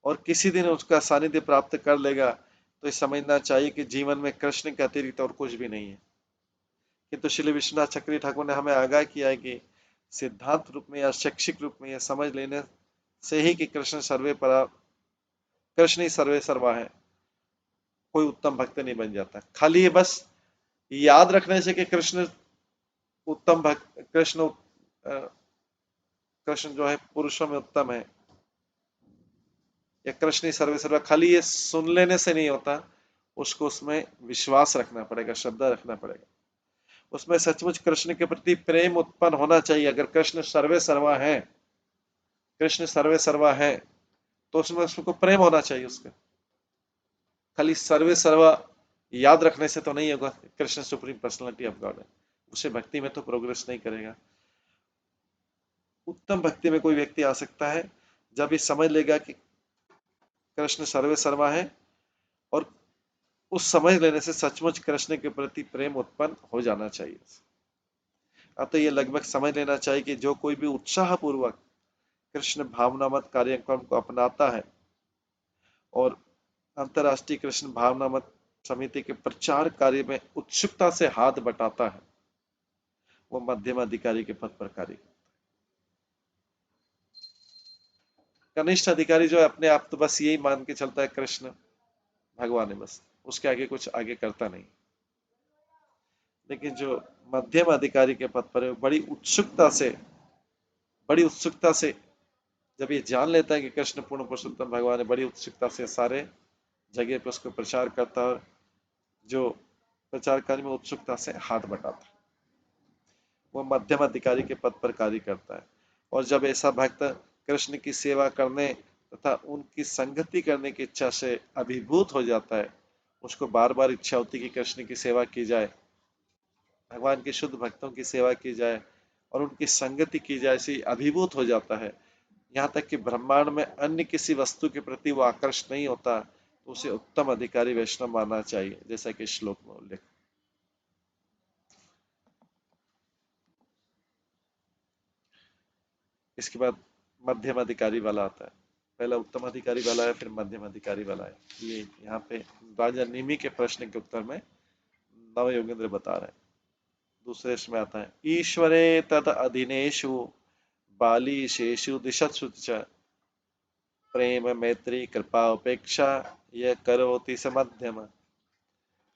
और किसी दिन उसका सानिध्य प्राप्त कर लेगा, तो ये समझना चाहिए कि जीवन में कृष्ण के अतिरिक्त और कुछ भी नहीं है। किंतु श्री विश्वनाथ चक्रवर्ती ठाकुर ने हमें आगाह किया है कि सिद्धांत रूप में या शैक्षिक रूप में यह समझ लेने से ही कि कृष्ण ही सर्वे सर्वा है, कोई उत्तम भक्त नहीं बन जाता। खाली ये बस याद रखने से कि कृष्ण उत्तम भक्त, कृष्ण जो है पुरुषों में उत्तम है या कृष्ण ही सर्वे सर्वा, खाली ये सुन लेने से नहीं होता, उसको उसमें विश्वास रखना पड़ेगा, श्रद्धा रखना पड़ेगा। उसमें सचमुच कृष्ण के प्रति प्रेम उत्पन्न होना चाहिए। अगर कृष्ण सर्वे सर्वा है तो उसमें उसको प्रेम होना चाहिए। उसका खाली सर्वे सर्वा याद रखने से तो नहीं होगा। Krishna supreme personality of God है, उसे भक्ति में तो प्रोग्रेस नहीं करेगा। उत्तम भक्ति में कोई व्यक्ति आ सकता है जब ये समझ लेगा कि कृष्ण सर्वे सर्वा है, और उस समझ लेने से सचमुच कृष्ण के प्रति प्रेम उत्पन्न हो जाना चाहिए। अतः ये लगभग समझ लेना चाहिए कि जो कोई भी उत्साह पूर्वक कृष्ण भावनामत कार्यक्रम को अपनाता है और अंतर्राष्ट्रीय कृष्ण भावनामत समिति के प्रचार कार्य में उत्सुकता से हाथ बटाता है, वो मध्यम अधिकारी के पद पर कार्य करता है। कनिष्ठ अधिकारी जो है अपने आप तो बस यही मान के चलता है कृष्ण भगवान है, बस उसके आगे कुछ आगे करता नहीं। लेकिन जो मध्यम अधिकारी के पद पर है, बड़ी उत्सुकता से बड़ी उत्सुकता से जब ये जान लेता है कि कृष्ण पूर्ण पुरुषोत्तम भगवान है, बड़ी उत्सुकता से सारे जगह पे उसको प्रचार करता है, और जो प्रचार कार्य में उत्सुकता से हाथ बटाता है वो मध्यम अधिकारी के पद पर कार्य करता है। और जब ऐसा भक्त कृष्ण की सेवा करने तथा उनकी संगति करने की इच्छा से अभिभूत हो जाता है, उसको बार बार इच्छा होती कि कृष्ण की सेवा की जाए, भगवान के शुद्ध भक्तों की सेवा की जाए और उनकी संगति की जाए, ऐसी अभिभूत हो जाता है। यहाँ तक कि ब्रह्मांड में अन्य किसी वस्तु के प्रति वो आकर्ष नहीं होता, तो उसे उत्तम अधिकारी वैष्णव मानना चाहिए, जैसा कि श्लोक में उल्लेख। इसके बाद मध्यम अधिकारी वाला आता है। पहला उत्तम अधिकारी वाला है, फिर मध्यम अधिकारी वाला है। ये यहाँ पे राजा निमि के प्रश्न के उत्तर में नव योगेंद्र बता रहे हैं। दूसरे इसमें आता है, ईश्वरे तद अधीनेषु बालीशेषु दिशत्सु च प्रेम मैत्री कृपा उपेक्षा यह करोति स मध्यम।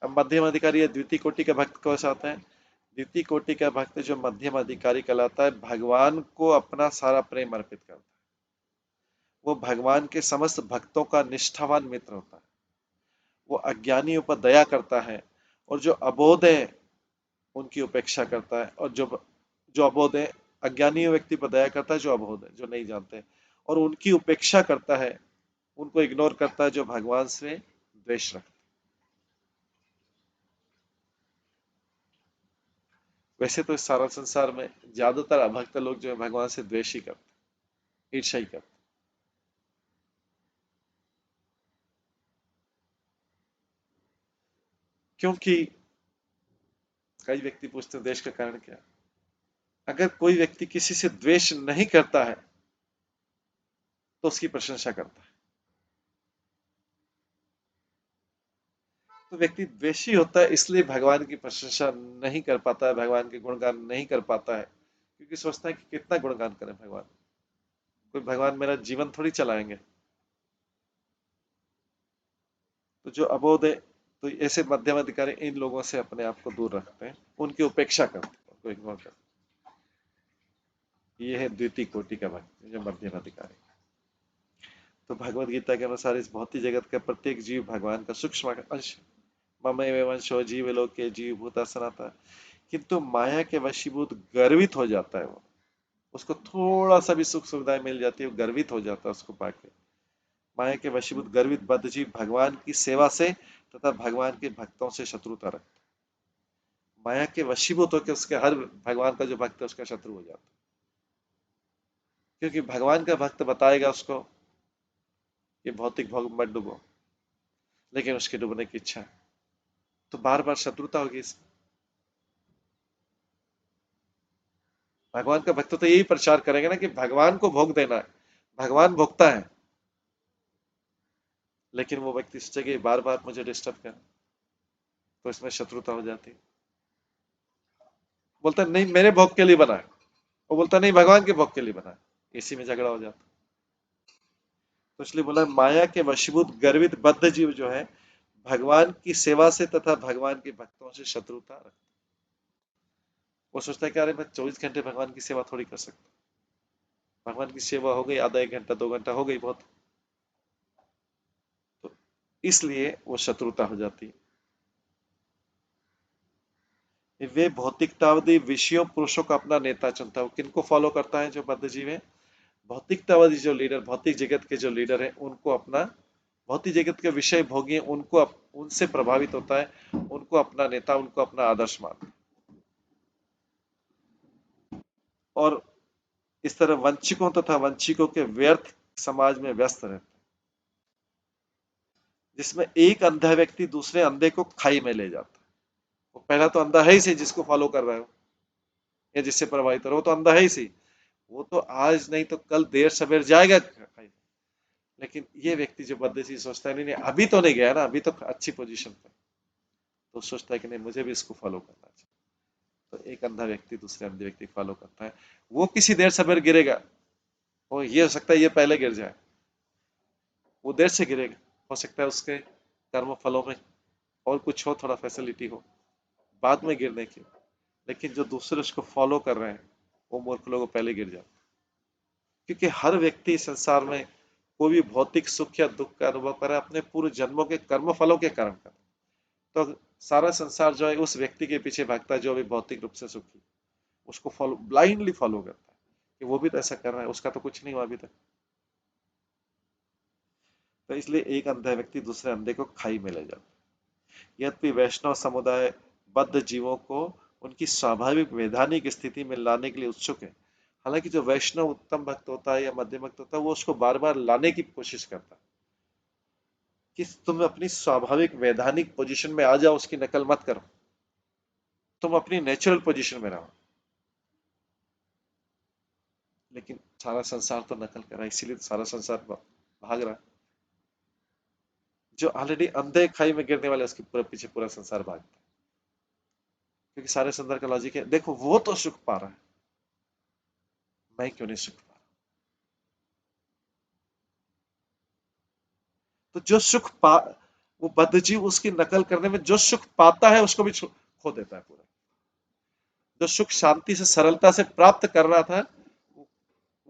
अब मध्यम अधिकारी द्वितीय कोटि का भक्त कौन सा आता है? द्वितीय कोटि का भक्त जो मध्यम अधिकारी कहलाता है, भगवान को अपना सारा प्रेम अर्पित करता है, वो भगवान के समस्त भक्तों का निष्ठावान मित्र होता है, वो अज्ञानियों पर दया करता है, और जो अबोध है उनकी उपेक्षा करता है, और जो जो अबोध है, अज्ञानी व्यक्ति पर दया करता है जो अबोध है, जो नहीं जानते, और उनकी उपेक्षा करता है, उनको इग्नोर करता है जो भगवान से द्वेष रखते। वैसे तो इस सारा संसार में ज्यादातर अभक्त लोग जो है भगवान से द्वेष ही करते, ईर्ष्या ही करते। क्योंकि कई व्यक्ति पूछते हैं द्वेष का कारण क्या है? अगर कोई व्यक्ति किसी से द्वेष नहीं करता है तो उसकी प्रशंसा करता है, तो व्यक्ति द्वेषी होता है इसलिए भगवान की प्रशंसा नहीं कर पाता है, भगवान के गुणगान नहीं कर पाता है, क्योंकि सोचता है कि कितना गुणगान करें भगवान, कोई भगवान मेरा जीवन थोड़ी चलाएंगे। तो जो अबोध है, तो ऐसे मध्यम अधिकारी इन लोगों से अपने आप को दूर रखते हैं, उनकी उपेक्षा करते हैं, उनको इग्नोर करते हैं। ये है द्वितीय कोटि का भक्त, जो मध्यम अधिकारी। तो भगवत गीता के अनुसार इस भौतिक जगत का प्रत्येक जीव भगवान का सूक्ष्म अंश, ममैव वंशो जीव लोके जीव भूता सनातन। किंतु माया के वशीभूत गर्वित हो जाता है वो, उसको थोड़ा सा भी सुख सुविधाएं मिल जाती है, वो गर्वित हो जाता है उसको पाके। माया के वशीभूत गर्वित बद्ध जीव भगवान की सेवा से तथा भगवान के भक्तों से शत्रुता रखता है। माया के वशीभूत होकर उसके हर भगवान का जो भक्त है उसका शत्रु हो जाता है, क्योंकि भगवान का भक्त बताएगा उसको कि भौतिक भोग मत डूबो, लेकिन उसके डूबने की इच्छा है, तो बार बार शत्रुता होगी इसमें। भगवान का भक्त तो यही प्रचार करेगा ना कि भगवान को भोग देना है, भगवान भोगता है, लेकिन वो व्यक्ति सोचेगा बार बार मुझे डिस्टर्ब कर, तो इसमें शत्रुता हो जाती है। बोलता है नहीं मेरे भोग के लिए बना है, वो बोलता नहीं भगवान के भोग के लिए बना है, इसी में झगड़ा हो जाता। तो इसलिए बोला माया के वशीभूत गर्वित बद्ध जीव जो है भगवान की सेवा से तथा भगवान के भक्तों से शत्रुता रखता। वो सोचता है कि अरे मैं 24 घंटे भगवान की सेवा थोड़ी कर सकता, भगवान की सेवा हो गई आधा एक घंटा 2 घंटा हो गई बहुत, तो इसलिए वो शत्रुता हो जाती है। वे भौतिकतावादी विषयों पुरुषों का अपना नेता चुनता है। वो किनको फॉलो करता है? जो बद्ध जीव है, भौतिकतावादी जो लीडर, भौतिक जगत के जो लीडर है उनको अपना, भौतिक जगत के विषय भोगी हैं उनको उनसे प्रभावित होता है, उनको अपना नेता, उनको अपना आदर्श मानता है। और इस तरह वंचिकों तथा वंचिकों के व्यर्थ समाज में व्यस्त रहते हैं, जिसमें एक अंधा व्यक्ति दूसरे अंधे को खाई में ले जाता है। वो पहला तो अंधा है ही सही जिसको फॉलो कर रहा है या जिससे प्रभावित हो रहा है, वो तो अंधा है ही सही, वो तो आज नहीं तो कल देर सवेर जाएगा खाई में। लेकिन ये व्यक्ति जो बदले सोचता है नहीं नहीं अभी तो नहीं गया ना, अभी तो अच्छी पोजीशन पर, तो सोचता है कि नहीं मुझे भी इसको फॉलो करना चाहिए। तो एक अंधा व्यक्ति दूसरे अंधे व्यक्ति को फॉलो करता है, वो किसी देर सवेर गिरेगा, वो ये हो सकता है ये पहले गिर जाए, वो देर से गिरेगा, हो सकता है उसके कर्म फलों में और कुछ हो, थोड़ा फैसिलिटी हो बाद में गिरने की। लेकिन जो दूसरे उसको फॉलो कर रहे हैं वो मूर्ख लोग पहले गिर जाते। क्योंकि हर व्यक्ति संसार में कोई भी भौतिक सुख या दुख का अनुभव करे अपने पूर्व जन्मों के कर्म फलों के कारण कर। तो सारा संसार जो है उस व्यक्ति के पीछे भागता है जो अभी भौतिक रूप से सुखी, उसको फॉलो ब्लाइंडली फॉलो करता है कि वो भी तो ऐसा कर रहा है, उसका तो कुछ नहीं हुआ अभी तक। तो इसलिए एक अंधा व्यक्ति दूसरे अंधे को खाई में ले जाता है। यद्यपि वैष्णव समुदाय बद्ध जीवों को उनकी स्वाभाविक वैधानिक स्थिति में लाने के लिए उत्सुक है। हालांकि जो वैष्णव उत्तम भक्त होता है या मध्यम भक्त होता है वो उसको बार बार लाने की कोशिश करता है कि तुम अपनी स्वाभाविक वैधानिक पोजीशन में आ जाओ, उसकी नकल मत करो, तुम अपनी नेचुरल पोजीशन में रहो। लेकिन सारा संसार तो नकल कर रहा है, इसीलिए तो सारा संसार भाग रहा है। जो ऑलरेडी अंधे खाई में गिरने वाले उसके पूरे पीछे पूरा संसार भागता है, क्योंकि सारे संसार का लॉजिक है देखो वो तो सुख पा रहा है, मैं क्यों नहीं सुख पा रहा। तो जो सुख पा वो बद्धजीव उसकी नकल करने में जो सुख पाता है उसको भी खो देता है पूरा। जो सुख शांति से सरलता से प्राप्त कर रहा था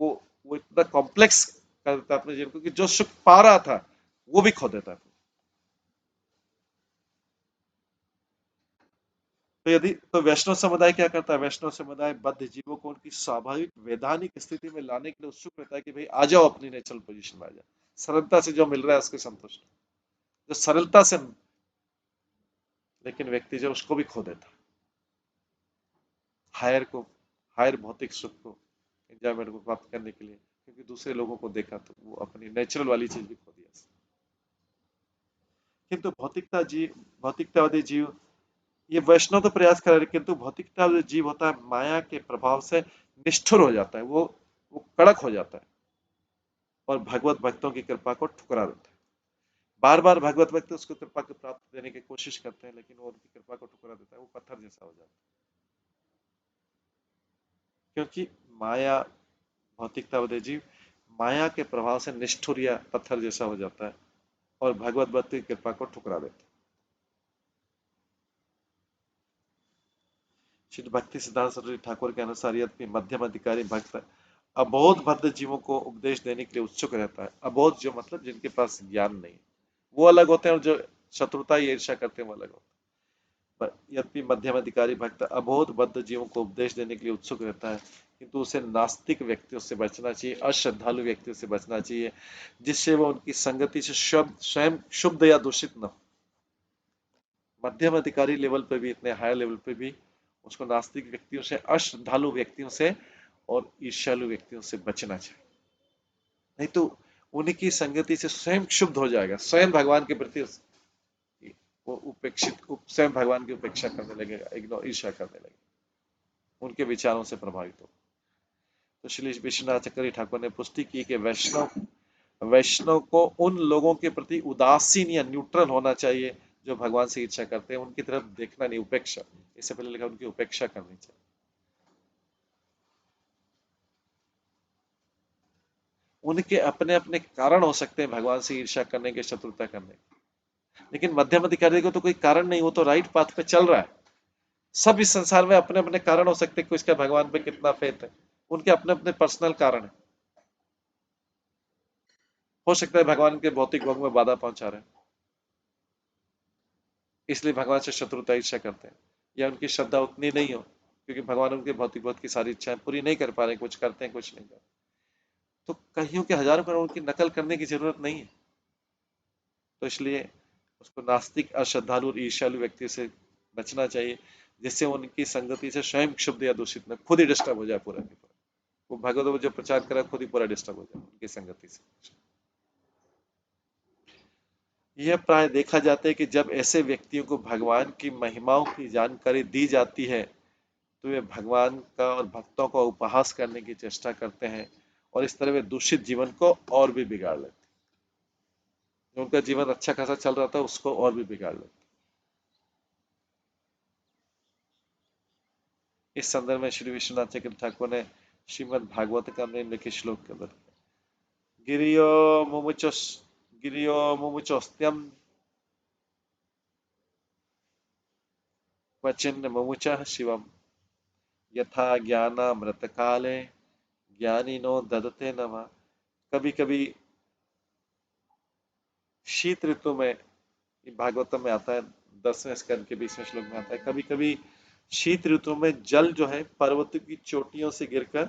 वो वो इतना कॉम्प्लेक्स कर देता है अपने जीवन को कि जो सुख पा रहा था वो भी खो देता है। तो यदि तो वैष्णव समुदाय क्या करता है, वैष्णव समुदाय बद्ध जीवों को उनकी स्वाभाविक वैधानिक स्थिति में लाने के लिए उत्सुक रहता है कि भाई आ जाओ अपनी नेचुरल पोजीशन में आ जाओ, सरलता से जो मिल रहा है उसके संतुष्ट, जो सरलता से। लेकिन व्यक्ति जो उसको भी खो देता, हायर को, हायर भौतिक सुख को, एंजॉयमेंट को प्राप्त करने के लिए, क्योंकि दूसरे लोगों को देखा तो वो अपनी नेचुरल वाली चीज भी खो दिया। किंतु भौतिकतावादी जीव, ये वैष्णव तो प्रयास कर रहे हैं, किंतु भौतिकतावादी जीव होता है माया के प्रभाव से निष्ठुर हो जाता है, वो कड़क हो जाता है और भगवत भक्तों की कृपा को ठुकरा देता है। बार बार भगवत भक्त उसको कृपा को प्राप्त देने की कोशिश करते हैं लेकिन वो उनकी कृपा को ठुकरा देता है, वो पत्थर जैसा हो जाता है। क्योंकि माया, भौतिकतावादी जीव माया के प्रभाव से निष्ठुर या पत्थर जैसा हो जाता है और भगवत भक्त की कृपा को ठुकरा देता है। श्री भक्ति सिद्धांत सरस्वती ठाकुर के अनुसार यदि मध्यम अधिकारी भक्त अबोध बद्ध जीवों को उपदेश देने के लिए उत्सुक रहता है, अबोध जो मतलब जिनके पास ज्ञान नहीं, वो अलग होते हैं और जो शत्रुता या ईर्ष्या करते हैं वो अलग होते हैं। यद्यपि मध्यम अधिकारी भक्त अबोध बद्ध जीवों को उपदेश देने के लिए उत्सुक रहता है, किंतु उसे नास्तिक व्यक्तियों से बचना चाहिए, अश्रद्धालु व्यक्तियों से बचना चाहिए, जिससे वो उनकी संगति से स्वयं शुद्ध या दूषित न हो। मध्यम अधिकारी लेवल पर भी, इतने हायर लेवल पर भी उसको नास्तिक व्यक्तियों से, अश्रद्धालु व्यक्तियों से और ईर्ष्यालु व्यक्तियों से बचना चाहिए, नहीं तो उनकी संगति से स्वयं क्षुब्ध हो जाएगा, स्वयं भगवान के प्रति वो स्वयं भगवान की उपेक्षा करने लगेगा, इग्नोर, ईर्ष्या करने लगेगा, उनके विचारों से प्रभावित हो। तो श्री विश्वनाथ चक्रवर्ती ठाकुर ने पुष्टि की कि वैष्णव को उन लोगों के प्रति उदासीन या न्यूट्रल होना चाहिए जो भगवान से इच्छा करते हैं, उनकी तरफ देखना नहीं, उपेक्षा, इससे पहले लिखा उनकी उपेक्षा करनी चाहिए। उनके अपने अपने कारण हो सकते हैं भगवान से ईर्ष्या करने के, शत्रुता करने के, लेकिन मध्यम अधिकारी को तो कोई कारण नहीं, वो तो राइट पाथ पे चल रहा है। सब इस संसार में अपने अपने कारण हो सकते हैं, किसका भगवान पे कितना फेथ है, उनके अपने अपने पर्सनल कारण है। हो सकता है भगवान के भौतिक भोग में बाधा पहुंचा रहे हैं, इसलिए भगवान से शत्रुता ईर्ष्या करते हैं, या उनकी श्रद्धा उतनी नहीं हो क्योंकि भगवान उनके भौतिक भोग की सारी इच्छाएं पूरी नहीं कर पा रहे, कुछ करते हैं कुछ नहीं करते। तो कईयों के हजारों करोड़ की नकल करने की जरूरत नहीं है। तो इसलिए उसको नास्तिक, अश्रद्धालु और ईर्ष्यालु व्यक्ति से बचना चाहिए, जिससे उनकी संगति से स्वयं क्षुब्ध या दूषित न, खुद ही डिस्टर्ब हो जाए पूरा नहीं पूरा। वो भगवत जो प्रचार करे खुद ही पूरा डिस्टर्ब हो जाए उनकी संगति से। यह प्राय देखा जाता है कि जब ऐसे व्यक्तियों को भगवान की महिमाओं की जानकारी दी जाती है तो वे भगवान का और भक्तों का उपहास करने की चेष्टा करते हैं और इस तरह वे दूषित जीवन को और भी बिगाड़ लेते हैं। उनका जीवन अच्छा खासा चल रहा था उसको और भी बिगाड़ लेते हैं। इस संदर्भ में श्री विश्वनाथ चक्रवर्ती ठाकुर ने श्रीमद् भागवत का निम्नलिखित श्लोक के अंदर गिरियो मुमुचोस गिरियो मुमुचोस्त्यम क्वचिन्न मुमुचः शिवम यथा ज्ञानामृत काले ज्ञानिनो ददते नमः। कभी कभी शीत ऋतु में, भागवतम में आता है 10वें स्कंद के 20वें श्लोक में आता है, कभी कभी शीत ऋतु में जल जो है पर्वतों की चोटियों से गिरकर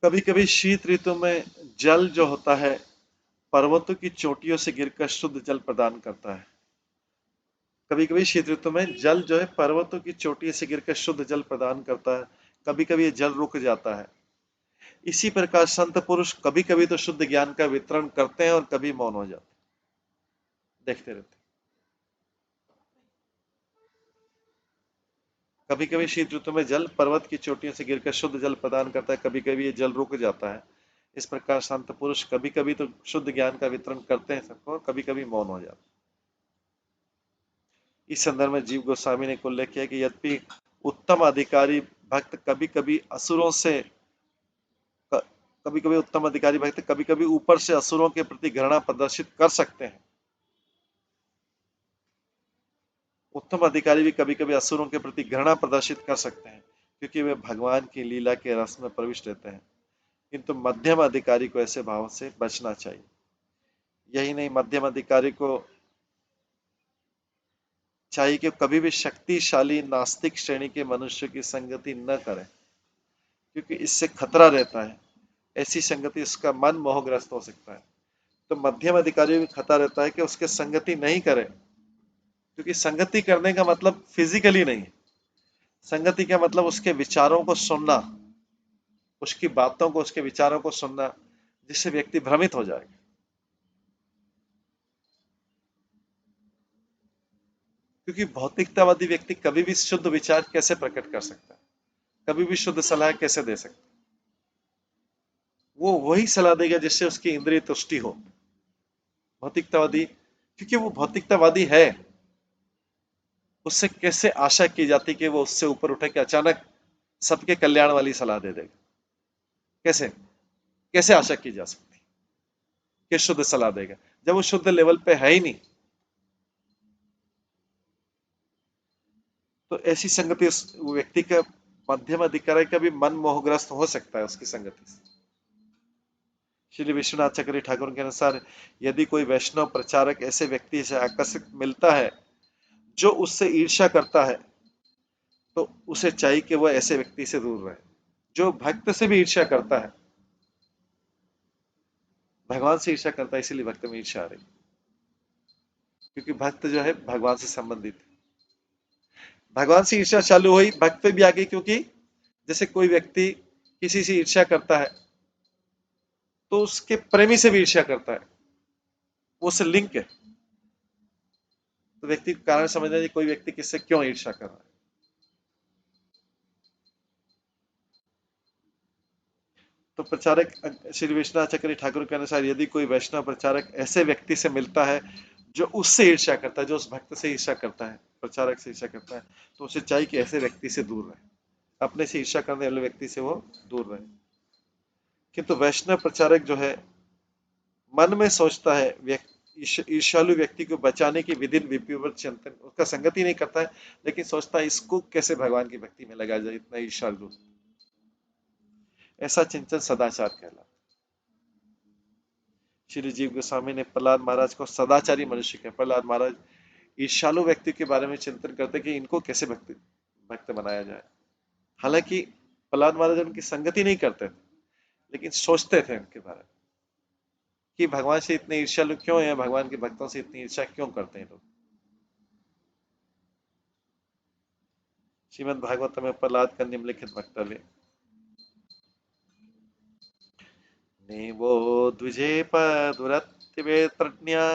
कभी कभी शीत ऋतु में जल जो होता है पर्वतों की चोटियों से गिरकर शुद्ध जल प्रदान करता है। कभी कभी शीत ऋतु में जल जो है पर्वतों की चोटी से गिरकर शुद्ध जल प्रदान करता है, कभी कभी ये जल रुक जाता है। इसी प्रकार संत पुरुष कभी कभी तो शुद्ध ज्ञान का वितरण करते हैं और कभी मौन हो जाते हैं, देखते रहते हैं। कभी कभी शीत ऋतु में जल पर्वत की चोटियों से गिरकर शुद्ध जल प्रदान करता है, कभी कभी ये जल रुक जाता है। इस प्रकार संत पुरुष कभी कभी तो शुद्ध ज्ञान का वितरण करते हैं सबको, कभी कभी मौन हो जाते हैं। इस संदर्भ में जीव गोस्वामी ने उल्लेख किया कि यद्यपि उत्तम अधिकारी भक्त कभी कभी असुरों से कभी कभी उत्तम अधिकारी भक्त कभी कभी ऊपर से असुरों के प्रति घृणा प्रदर्शित कर सकते हैं। उत्तम अधिकारी भी कभी कभी असुरों के प्रति घृणा प्रदर्शित कर सकते हैं क्योंकि वे भगवान की लीला के रस में प्रविष्ट रहते हैं, किंतु मध्यम अधिकारी को ऐसे भाव से बचना चाहिए। यही नहीं, मध्यम अधिकारी को चाहिए कि कभी भी शक्तिशाली नास्तिक श्रेणी के मनुष्य की संगति न करें, क्योंकि इससे खतरा रहता है। ऐसी संगति उसका मन मोहग्रस्त हो सकता है। तो मध्यम अधिकारी भी खतरा रहता है कि उसके संगति नहीं करे, क्योंकि संगति करने का मतलब फिजिकली नहीं है। संगति का मतलब उसके विचारों को सुनना, उसकी बातों को, उसके विचारों को सुनना, जिससे व्यक्ति भ्रमित हो जाएगा। क्योंकि भौतिकतावादी व्यक्ति कभी भी शुद्ध विचार कैसे प्रकट कर सकता है, कभी भी शुद्ध सलाह कैसे दे सकता है? वो वही सलाह देगा जिससे उसकी इंद्रिय तुष्टि हो। भौतिकतावादी, क्योंकि वो भौतिकतावादी है, उससे कैसे आशा की जाती कि वो उससे ऊपर उठे कि अचानक सबके कल्याण वाली सलाह दे देगा? कैसे कैसे आशा की जा सकती कि शुद्ध सलाह देगा जब वो शुद्ध लेवल पे है ही नहीं? तो ऐसी संगति उस व्यक्ति का, मध्यम अधिकारी का भी मन मोहग्रस्त हो सकता है उसकी संगति से। श्री विश्वनाथ चक्रवर्ती ठाकुर के अनुसार यदि कोई वैष्णव प्रचारक ऐसे व्यक्ति से आकर्षित मिलता है जो उससे ईर्ष्या करता है, तो उसे चाहिए कि वह ऐसे व्यक्ति से दूर रहे। जो भक्त से भी ईर्ष्या करता है, भगवान से ईर्ष्या करता है, इसीलिए भक्त में ईर्ष्या आ रही, क्योंकि भक्त जो है भगवान से संबंधित है। भगवान से ईर्ष्या चालू हुई, भक्त पे भी आ गई, क्योंकि जैसे कोई व्यक्ति किसी से ईर्ष्या करता है तो उसके प्रेमी से भी ईर्ष्या करता है, वो उससे लिंक है। तो व्यक्ति को कारण समझना चाहिए कोई व्यक्ति किससे क्यों ईर्ष्या कर रहा है। तो प्रचारक श्री विश्वनाथ चक्रवर्ती ठाकुर के अनुसार यदि कोई वैष्णव प्रचारक ऐसे व्यक्ति से मिलता है जो उससे ईर्ष्या करता है, जो उस भक्त से ईर्ष्या करता है, प्रचारक से ईर्ष्या करता है, तो उसे चाहिए कि ऐसे व्यक्ति से दूर रहे, अपने से ईर्ष्या करने वाले व्यक्ति से वो दूर रहे। किंतु वैष्णव प्रचारक जो है मन में सोचता है, ईर्ष्यालु व्यक्ति को बचाने की विधि विपरीत चिंतन, उसका संगति नहीं करता है, लेकिन सोचता है इसको कैसे भगवान की भक्ति में लगा जाए, इतना ईर्ष्यालु। ऐसा चिंतन सदाचार कहलाता। श्री जीव गोस्वामी ने प्रहलाद महाराज को सदाचारी मनुष्य कहा। प्रहलाद महाराज ईर्ष्यालु व्यक्ति के बारे में चिंतन करते कि इनको कैसे भक्त बनाया जाए। हालांकि प्रहलाद महाराज उनकी संगति नहीं करते थे, लेकिन सोचते थे उनके बारे में कि भगवान से इतने ईर्ष्यालु क्यों है, भगवान के भक्तों से इतनी ईर्ष्या क्यों करते हैं लोग। श्रीमद् भागवत में प्रहलाद का निम्नलिखित वक्तव्य। नेवो द्विजे पदुरत्तिवे प्रज्ञा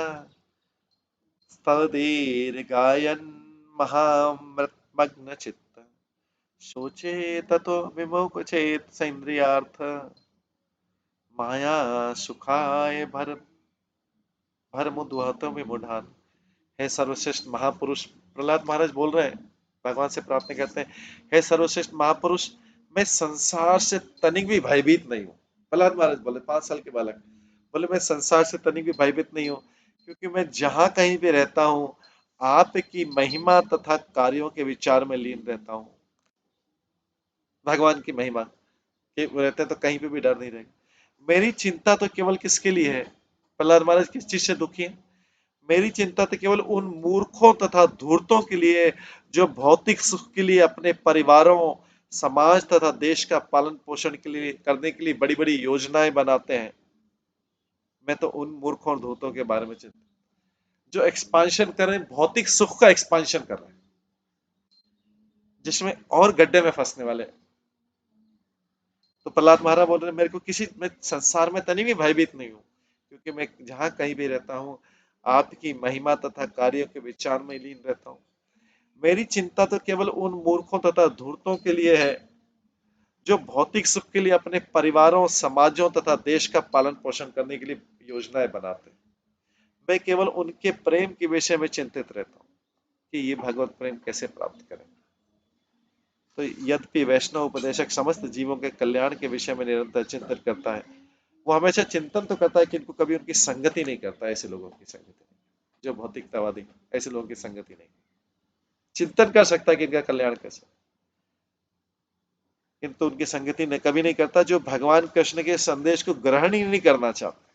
स्तदीर्घायन् महामृतमग्न चित्त सोचे ततो विमुख चेत सेन्द्रियार्थ माया सुखाय भर मुद्वहत विमूढ़ान। हे सर्वश्रेष्ठ महापुरुष, प्रहलाद महाराज बोल रहे हैं, भगवान से प्रार्थना करते हैं, हे सर्वश्रेष्ठ महापुरुष, मैं संसार से तनिक भी भयभीत नहीं हूं। प्रहलाद महाराज बोले, 5 साल के बालक, बोले मैं संसार से तनिक भी भयभीत नहीं हूँ, क्योंकि मैं जहां कहीं भी रहता हूँ आपकी महिमा तथा कार्यों के विचार में लीन रहता हूँ। भगवान की महिमा के रहते हैं तो कहीं पे भी डर नहीं रहेगा। मेरी चिंता तो केवल किसके लिए है? प्रहलाद महाराज किस चीज से दुखी है? मेरी चिंता तो केवल उन मूर्खों तथा धूर्तों के लिए है, जो भौतिक सुख के लिए अपने परिवारों, समाज तथा देश का पालन पोषण के लिए करने के लिए बड़ी बड़ी योजनाएं बनाते हैं। मैं तो उन मूर्खों और धूर्तों के बारे में चिंतित, जो एक्सपांशन कर रहे हैं, भौतिक सुख का एक्सपांशन कर रहे हैं, जिसमें और गड्ढे में फंसने वाले हैं। तो प्रहलाद महाराज बोल रहे हैं, मेरे को किसी मैं संसार में तनी भी भयभीत नहीं हूँ, क्योंकि मैं जहां कहीं भी रहता हूँ आपकी महिमा तथा कार्यों के विचार में लीन रहता हूँ। मेरी चिंता तो केवल उन मूर्खों तथा धूर्तों के लिए है, जो भौतिक सुख के लिए अपने परिवारों, समाजों तथा देश का पालन पोषण करने के लिए योजनाएं बनाते हैं। मैं केवल उनके प्रेम के विषय में चिंतित रहता हूँ कि ये भगवत प्रेम कैसे प्राप्त करें। तो यद्यपि वैष्णव उपदेशक समस्त जीवों के कल्याण के विषय में निरंतर चिंतन करता है, वो हमेशा चिंतन तो करता है कि इनको कभी उनकी संगति नहीं करता। ऐसे लोगों की संगति नहीं, जो भौतिकतावादी, ऐसे लोगों की संगति नहीं। चिंतन कर सकता है कि इनका कल्याण कैसे, किंतु उनकी संगति ने कभी नहीं करता, जो भगवान कृष्ण के संदेश को ग्रहण ही नहीं करना चाहते,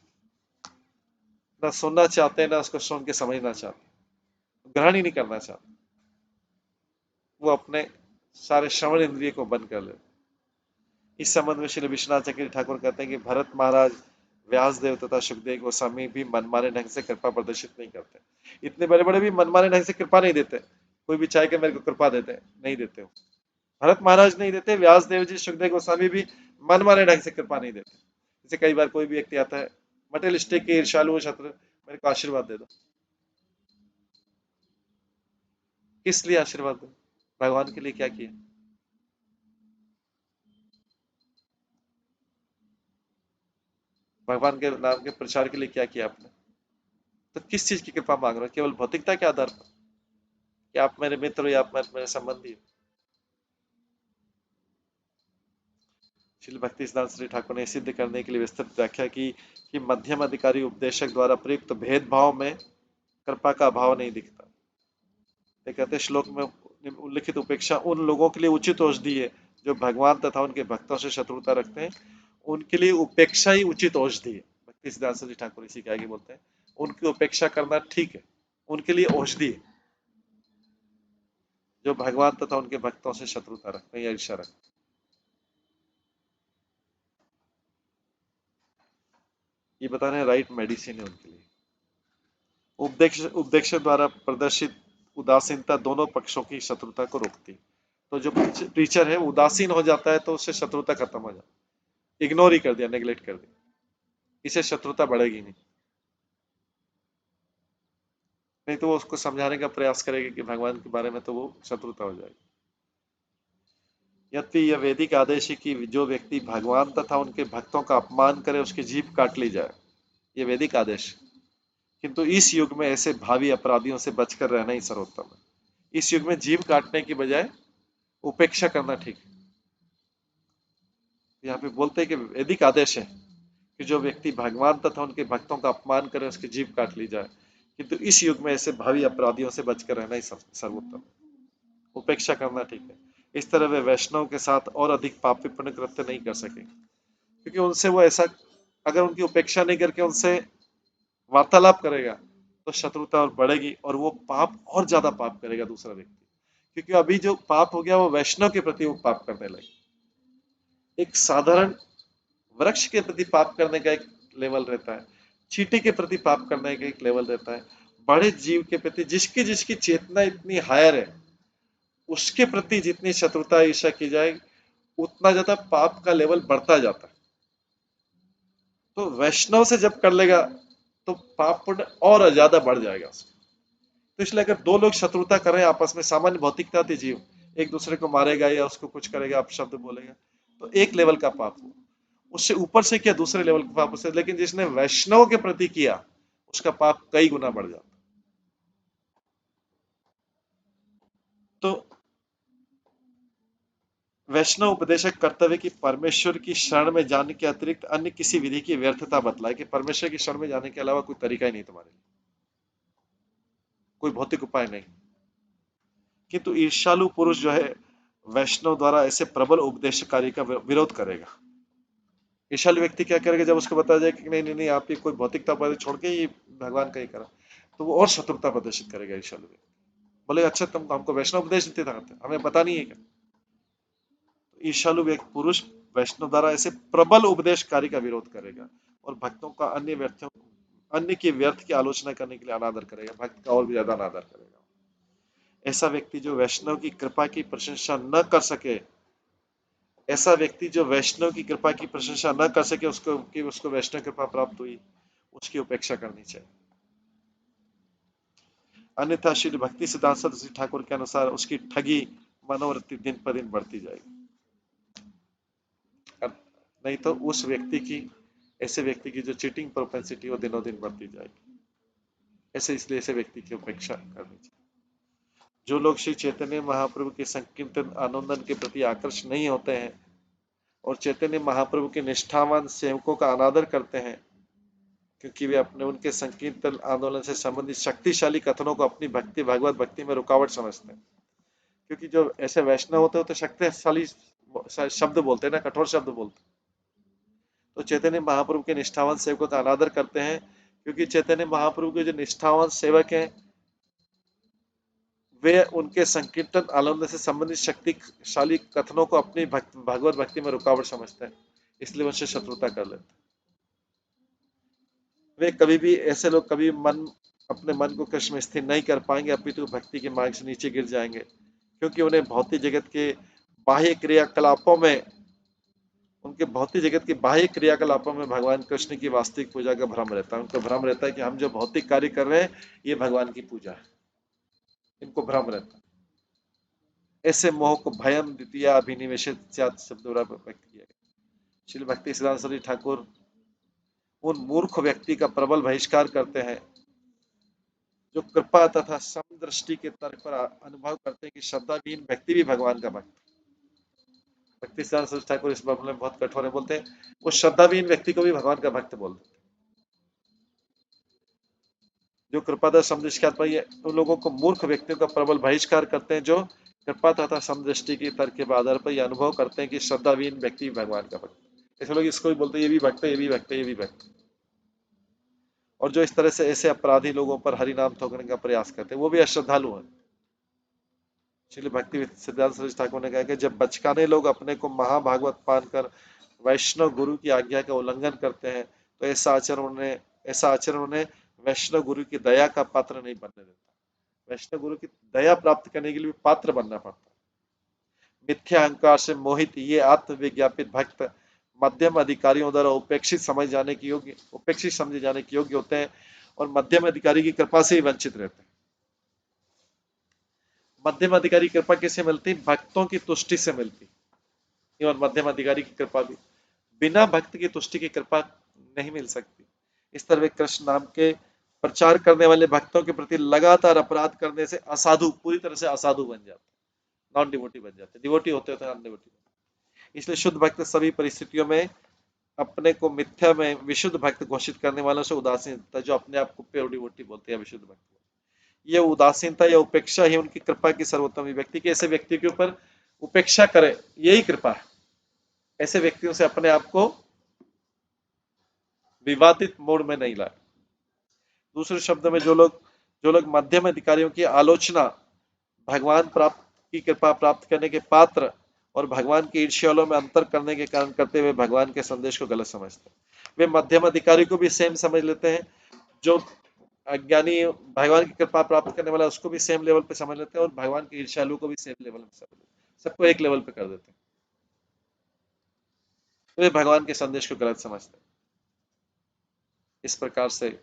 ना सुनना चाहते, ना उसको सुन के समझना चाहते, ग्रहण ही नहीं करना चाहते। वो अपने सारे श्रवण इंद्रिय को बंद कर लेते। इस संबंध में श्री विश्वनाथ चक्रवर्ती ठाकुर कहते हैं कि भरत महाराज, व्यासदेव तथा सुखदेव गोस्वामी भी मनमाने ढंग से कृपा प्रदर्शित नहीं करते। इतने बड़े बड़े भी मनमाने ढंग से कृपा नहीं देते। कोई भी चाहे कि मेरे को कृपा देते, नहीं देते हो। भरत महाराज नहीं देते, व्यासदेव जी, सुखदेव गोस्वामी भी मनमाने ढंग से कृपा नहीं देते। जैसे कई बार कोई भी व्यक्ति आता है, मटेरियलिस्टिक के ईर्ष्यालु शत्रु, मेरे को आशीर्वाद दे दो। किस लिए आशीर्वाद दो? भगवान के लिए क्या किया? भगवान के नाम के प्रचार के लिए क्या किया आपने? तो किस चीज की कृपा मांग रहे हो? केवल भौतिकता के आधार पर कि आप मेरे मित्र हो या आप मेरे संबंधी हो? श्री भक्ति सिद्धांत श्री ठाकुर ने सिद्ध करने के लिए विस्तृत व्याख्या की कि मध्यम अधिकारी उपदेशक द्वारा प्रयुक्त भेदभाव में कृपा का अभाव नहीं दिखता। ये कहते श्लोक में उल्लिखित उपेक्षा उन लोगों के लिए उचित औषधि है जो भगवान तथा उनके भक्तों से शत्रुता रखते हैं। उनके लिए उपेक्षा ही उचित औषधि है। भक्ति सिद्धांत श्री ठाकुर इसी के आगे बोलते हैं, उनकी उपेक्षा करना ठीक है, उनके लिए औषधि है, जो भगवान तथा उनके भक्तों से शत्रुता रखते हैं या ईर्ष्या रखते हैं। ये बता रहे हैं राइट मेडिसिन है उनके लिए। उपदेश द्वारा प्रदर्शित उदासीनता दोनों पक्षों की शत्रुता को रोकती। तो जो टीचर है उदासीन हो जाता है तो उससे शत्रुता खत्म हो जाती, इग्नोर ही कर दिया, नेग्लेक्ट कर दिया, इसे शत्रुता बढ़ेगी नहीं। नहीं तो वो उसको समझाने का प्रयास करेगी कि भगवान के बारे में, तो वो शत्रुता हो जाएगी। यद्यपि यह वैदिक आदेश है कि जो व्यक्ति भगवान तथा उनके भक्तों का अपमान करे उसकी जीभ काट ली जाए, ये वैदिक आदेश। किंतु इस युग में ऐसे भावी अपराधियों से बचकर रहना ही सर्वोत्तम है। इस युग में जीभ काटने की बजाय उपेक्षा करना ठीक है। यहाँ पे बोलते हैं कि वैदिक आदेश है कि जो व्यक्ति भगवान तथा उनके भक्तों का अपमान करे उसकी जीभ काट ली जाए, किंतु इस युग में ऐसे भावी अपराधियों से बचकर रहना ही सर्वोत्तम। उपेक्षा करना ठीक है। इस तरह वे वैष्णव के साथ और अधिक पापी पुण्य कृत्य नहीं कर सकेंगे, क्योंकि उनसे वो ऐसा, अगर उनकी उपेक्षा नहीं करके उनसे वार्तालाप करेगा तो शत्रुता और बढ़ेगी और वो पाप और ज्यादा पाप करेगा दूसरा व्यक्ति। क्योंकि अभी जो पाप हो गया वो वैष्णव के प्रति वो पाप करने लगे। एक साधारण वृक्ष के प्रति पाप करने का एक लेवल रहता है, चींटी के प्रति पाप करने का एक लेवल रहता है, बड़े जीव के प्रति जिसकी जिसकी चेतना इतनी हायर है उसके प्रति जितनी शत्रुता ईर्ष्या की जाए उतना ज्यादा पाप का लेवल बढ़ता जाता है। तो वैष्णव से जब कर लेगा तो पाप पुण्य और ज्यादा बढ़ जाएगा उसका। तो इसलिए अगर दो लोग शत्रुता कर रहे हैं आपस में, सामान्य भौतिकता थी, जीव एक दूसरे को मारेगा या उसको कुछ करेगा, अपशब्द बोलेगा, तो एक लेवल का पाप हुआ। उससे ऊपर से किया दूसरे लेवल का पाप उससे, लेकिन जिसने वैष्णव के प्रति किया उसका पाप कई गुना बढ़ जाता। तो वैष्णव उपदेशक कर्तव्य की परमेश्वर की शरण में जाने के अतिरिक्त अन्य किसी विधि की व्यर्थता बतलाए कि परमेश्वर की शरण में जाने के अलावा कोई तरीका ही नहीं तुम्हारे लिए, कोई भौतिक उपाय नहीं। किंतु ईर्ष्यालु पुरुष जो है वैष्णव द्वारा ऐसे प्रबल उपदेश कार्य का विरोध करेगा। ईर्ष्यालु व्यक्ति क्या करेगा, जब उसको बताया जाए कि नहीं नहीं नहीं आप ये कोई भौतिकता पर छोड़ के ये भगवान का ही करा, तो वो और शत्रुता प्रदर्शित करेगा ईर्ष्यालु व्यक्ति। बोले अच्छा तुम हमको वैष्णव उपदेश देते थे, हमें पता नहीं है क्या। तो ईर्ष्यालु व्यक्ति पुरुष वैष्णव द्वारा ऐसे प्रबल उपदेश कार्य का विरोध करेगा और भक्तों का अन्य के व्यर्थ की आलोचना करने के लिए अनादर करेगा, भक्त का और भी ज्यादा अनादर करेगा। ऐसा व्यक्ति जो वैष्णव की कृपा की प्रशंसा न कर सके, ऐसा व्यक्ति जो वैष्णव की कृपा की प्रशंसा न कर सके, उसको कि उसको वैष्णव कृपा प्राप्त हुई, उसकी उपेक्षा करनी चाहिए। अन्यथा श्री भक्ति सिद्धांत सरस्वती ठाकुर के अनुसार उसकी ठगी मनोवृत्ति दिन पर दिन बढ़ती जाएगी। नहीं तो उस व्यक्ति की, ऐसे व्यक्ति की जो चीटिंग प्रोपेंसिटी वो दिनों दिन बढ़ती जाएगी। ऐसे इसलिए ऐसे व्यक्ति की उपेक्षा करनी चाहिए। जो लोग श्री चैतन्य महाप्रभु के संकीर्तन आनंदन के प्रति आकर्षित नहीं होते हैं और चैतन्य महाप्रभु के निष्ठावान सेवकों का अनादर करते हैं, क्योंकि वे अपने उनके संकीर्तन आंदोलन से संबंधित शक्तिशाली कथनों को अपनी भक्ति भगवत भक्ति में रुकावट समझते हैं। क्योंकि जो ऐसे वैष्णव होते हैं तो शक्तिशाली शब्द बोलते हैं ना, कठोर शब्द बोलते हैं। तो चैतन्य महाप्रभु के निष्ठावान सेवकों का अनादर करते हैं, क्योंकि चैतन्य महाप्रभु के जो निष्ठावान सेवक हैं वे उनके संकीर्तन आनंद से संबंधित शक्तिशाली कथनों को अपनी भगवत भक्ति में रुकावट समझते हैं, इसलिए उनसे शत्रुता कर लेते हैं। वे कभी भी, ऐसे लोग कभी अपने मन को कृष्ण में स्थिर नहीं कर पाएंगे, अपितु भक्ति के मार्ग से नीचे गिर जाएंगे, क्योंकि उन्हें भौतिक जगत के बाह्य क्रियाकलापों में, उनके भौतिक जगत के बाह्य क्रियाकलापों में भगवान कृष्ण की वास्तविक पूजा का भ्रम रहता है। उनको भ्रम रहता है कि हम जो भौतिक कार्य कर रहे हैं ये भगवान की पूजा है, इनको भ्रम रहता है। ऐसे मोह को भयम द्वितीय अभिनिवेशित शब्द द्वारा व्यक्त किया गया। श्री भक्ति सिद्धांत सरस्वती ठाकुर उन मूर्ख व्यक्ति का प्रबल बहिष्कार करते हैं जो कृपा तथा समदृष्टि के तर्क पर अनुभव करते हैं कि श्रद्धाहीन व्यक्ति भी भगवान का भक्त। भक्ति सिद्धांत सरस्वती ठाकुर इस मामले में बहुत कठोर है, बोलते हैं वो श्रद्धाहीन व्यक्ति को भी भगवान का भक्त बोलते हैं। जो कृपा तथा समदृष्टि पर उन लोगों को मूर्ख व्यक्तियों का प्रबल बहिष्कार करते हैं जो कृपा तथा समदृष्टि के तर्क के आधार पर यह अनुभव करते हैं कि श्रद्धाहीन व्यक्ति भगवान का भक्त। ऐसे लोग इसको भी बोलते हैं ये भी भक्त है, ये भी भक्त है, ये भी भक्त है। और जो इस तरह से ऐसे अपराधी लोगों पर हरि नाम थोपने का प्रयास करते हैं वो भी अश्रद्धालु हैं। इसलिए भक्ति सिद्धांत सरस्वती ठाकुर ने कहा कि जब बचकाने लोग अपने को महाभागवत मानकर वैष्णव गुरु की आज्ञा का उल्लंघन करते हैं तो ऐसा आचरण उन्हें वैष्णव गुरु की दया का पात्र नहीं बनने देता। वैष्णव गुरु की दया प्राप्त करने के लिए पात्र बनना पड़ता है। मिथ्या अहंकार से मोहित ये आत्मविज्ञापित भक्त मध्यम अधिकारियों द्वारा उपेक्षित समझे जाने के योग्य होते हैं और मध्यम अधिकारी की कृपा से ही वंचित रहते हैं। मध्यम अधिकारी की कृपा किसे मिलती? भक्तों की तुष्टि से मिलती। और मध्यम अधिकारी की कृपा भी बिना भक्त की तुष्टि की कृपा नहीं मिल सकती। इस तरह वे कृष्ण नाम के प्रचार करने वाले भक्तों के प्रति लगातार अपराध करने से असाधु, पूरी तरह से असाधु बन जाते, नॉन डिवोटी बन जाते। डिवोटी होते हैं नॉन डिवोटी। इसलिए शुद्ध भक्त सभी परिस्थितियों में अपने को मिथ्या में विशुद्ध भक्त घोषित करने वालों से उदासीनता, जो अपने आप को प्योर डिवोटी बोलते हैं विशुद्ध भक्त, यह उदासीनता या उपेक्षा ही उनकी कृपा की सर्वोत्तम व्यक्ति के ऐसे व्यक्ति के ऊपर उपेक्षा करे, यही कृपा है। ऐसे व्यक्तियों से अपने आप को विवादित मोड में नहीं लाए। दूसरे शब्द में जो लोग मध्यम अधिकारियों की आलोचना भगवान प्राप्त की कृपा प्राप्त करने के पात्र और भगवान के ईर्ष्याओं में अंतर करने के कारण करते हुए भगवान के संदेश को गलत समझते हैं। वे मध्यम अधिकारी को भी सेम समझ लेते हैं, जो अज्ञानी भगवान की कृपा प्राप्त करने वाला उसको भी सेम लेवल पे समझ लेते हैं और भगवान के ईर्ष्यालु को भी सेम लेवल पे समझ लेते हैं, सबको एक लेवल पे कर देते हैं। तो वे भगवान के संदेश को गलत समझते हैं। इस प्रकार से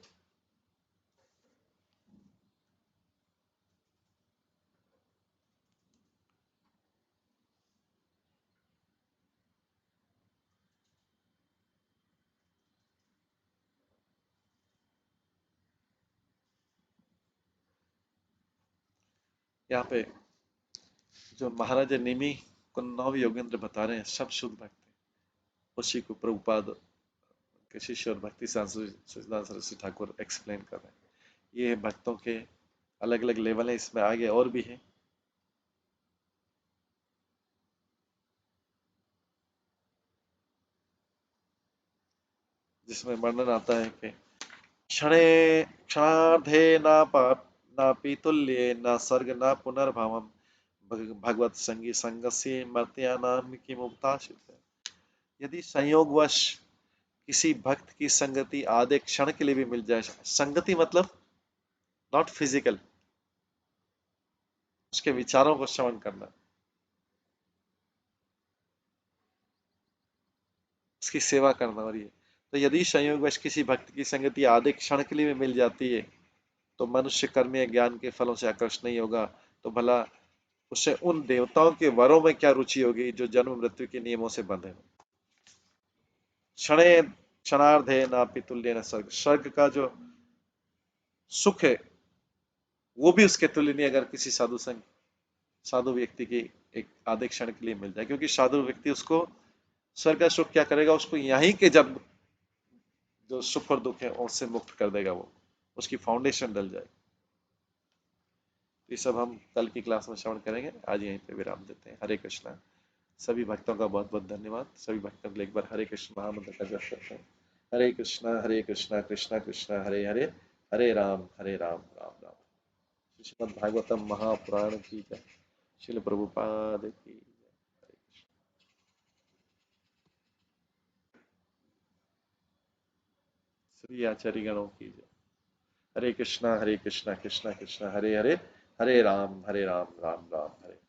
यहाँ पे जो महाराजा निमि आपको 9 योगेंद्र बता रहे हैं, सब शुद्ध भक्त हैं। उसी को प्रभुपाद के शिष्य और भक्ति सिद्धांत सरस्वती ठाकुर एक्सप्लेन कर रहे हैं। ये भक्तों के अलग अलग लेवल है, इसमें आगे और भी है। जिसमें वर्णन आता है कि क्षणे क्षणार्धे नापि तुल्ये न सर्ग न पुनर्भवम् भगवत संगी संगस्य मर्त्यानां किमुपताशित। यदि संयोगवश किसी भक्त की संगति आधे क्षण के लिए भी मिल जाए, संगति मतलब नॉट फिजिकल, उसके विचारों को श्रवण करना, उसकी सेवा करना, और ये तो यदि संयोगवश किसी भक्त की संगति आधे क्षण के लिए भी मिल जाती है तो मनुष्य कर्म या ज्ञान के फलों से आकर्षित नहीं होगा, तो भला उसे उन देवताओं के वरों में क्या रुचि होगी जो जन्म मृत्यु के नियमों से बंधे हैं। क्षणे क्षणार्धे नापि तुल्येन स्वर्ग, स्वर्ग का जो सुख है वो भी उसके तुल्य नहीं अगर किसी साधु व्यक्ति की एक आधे क्षण के लिए मिल जाए, क्योंकि साधु व्यक्ति उसको स्वर्ग का सुख क्या करेगा, उसको यहीं के जब जो सुख और दुख है उससे मुक्त कर देगा, वो उसकी फाउंडेशन डल जाएगी। ये सब हम कल की क्लास में श्रवण करेंगे। आज यहीं पे विराम देते हैं। हरे कृष्णा। सभी भक्तों का बहुत बहुत धन्यवाद। सभी भक्तों के लिए एक बार हरे कृष्ण महामंत्र का जप करते हैं। हरे कृष्णा कृष्णा कृष्णा हरे हरे, हरे राम राम राम। श्रीमद् भागवतम महापुराण की जय। श्रील प्रभुपाद की जय। हरे कृष्ण। श्री आचार्य गणों की जय। हरे कृष्णा कृष्णा कृष्णा हरे हरे, हरे राम राम राम हरे।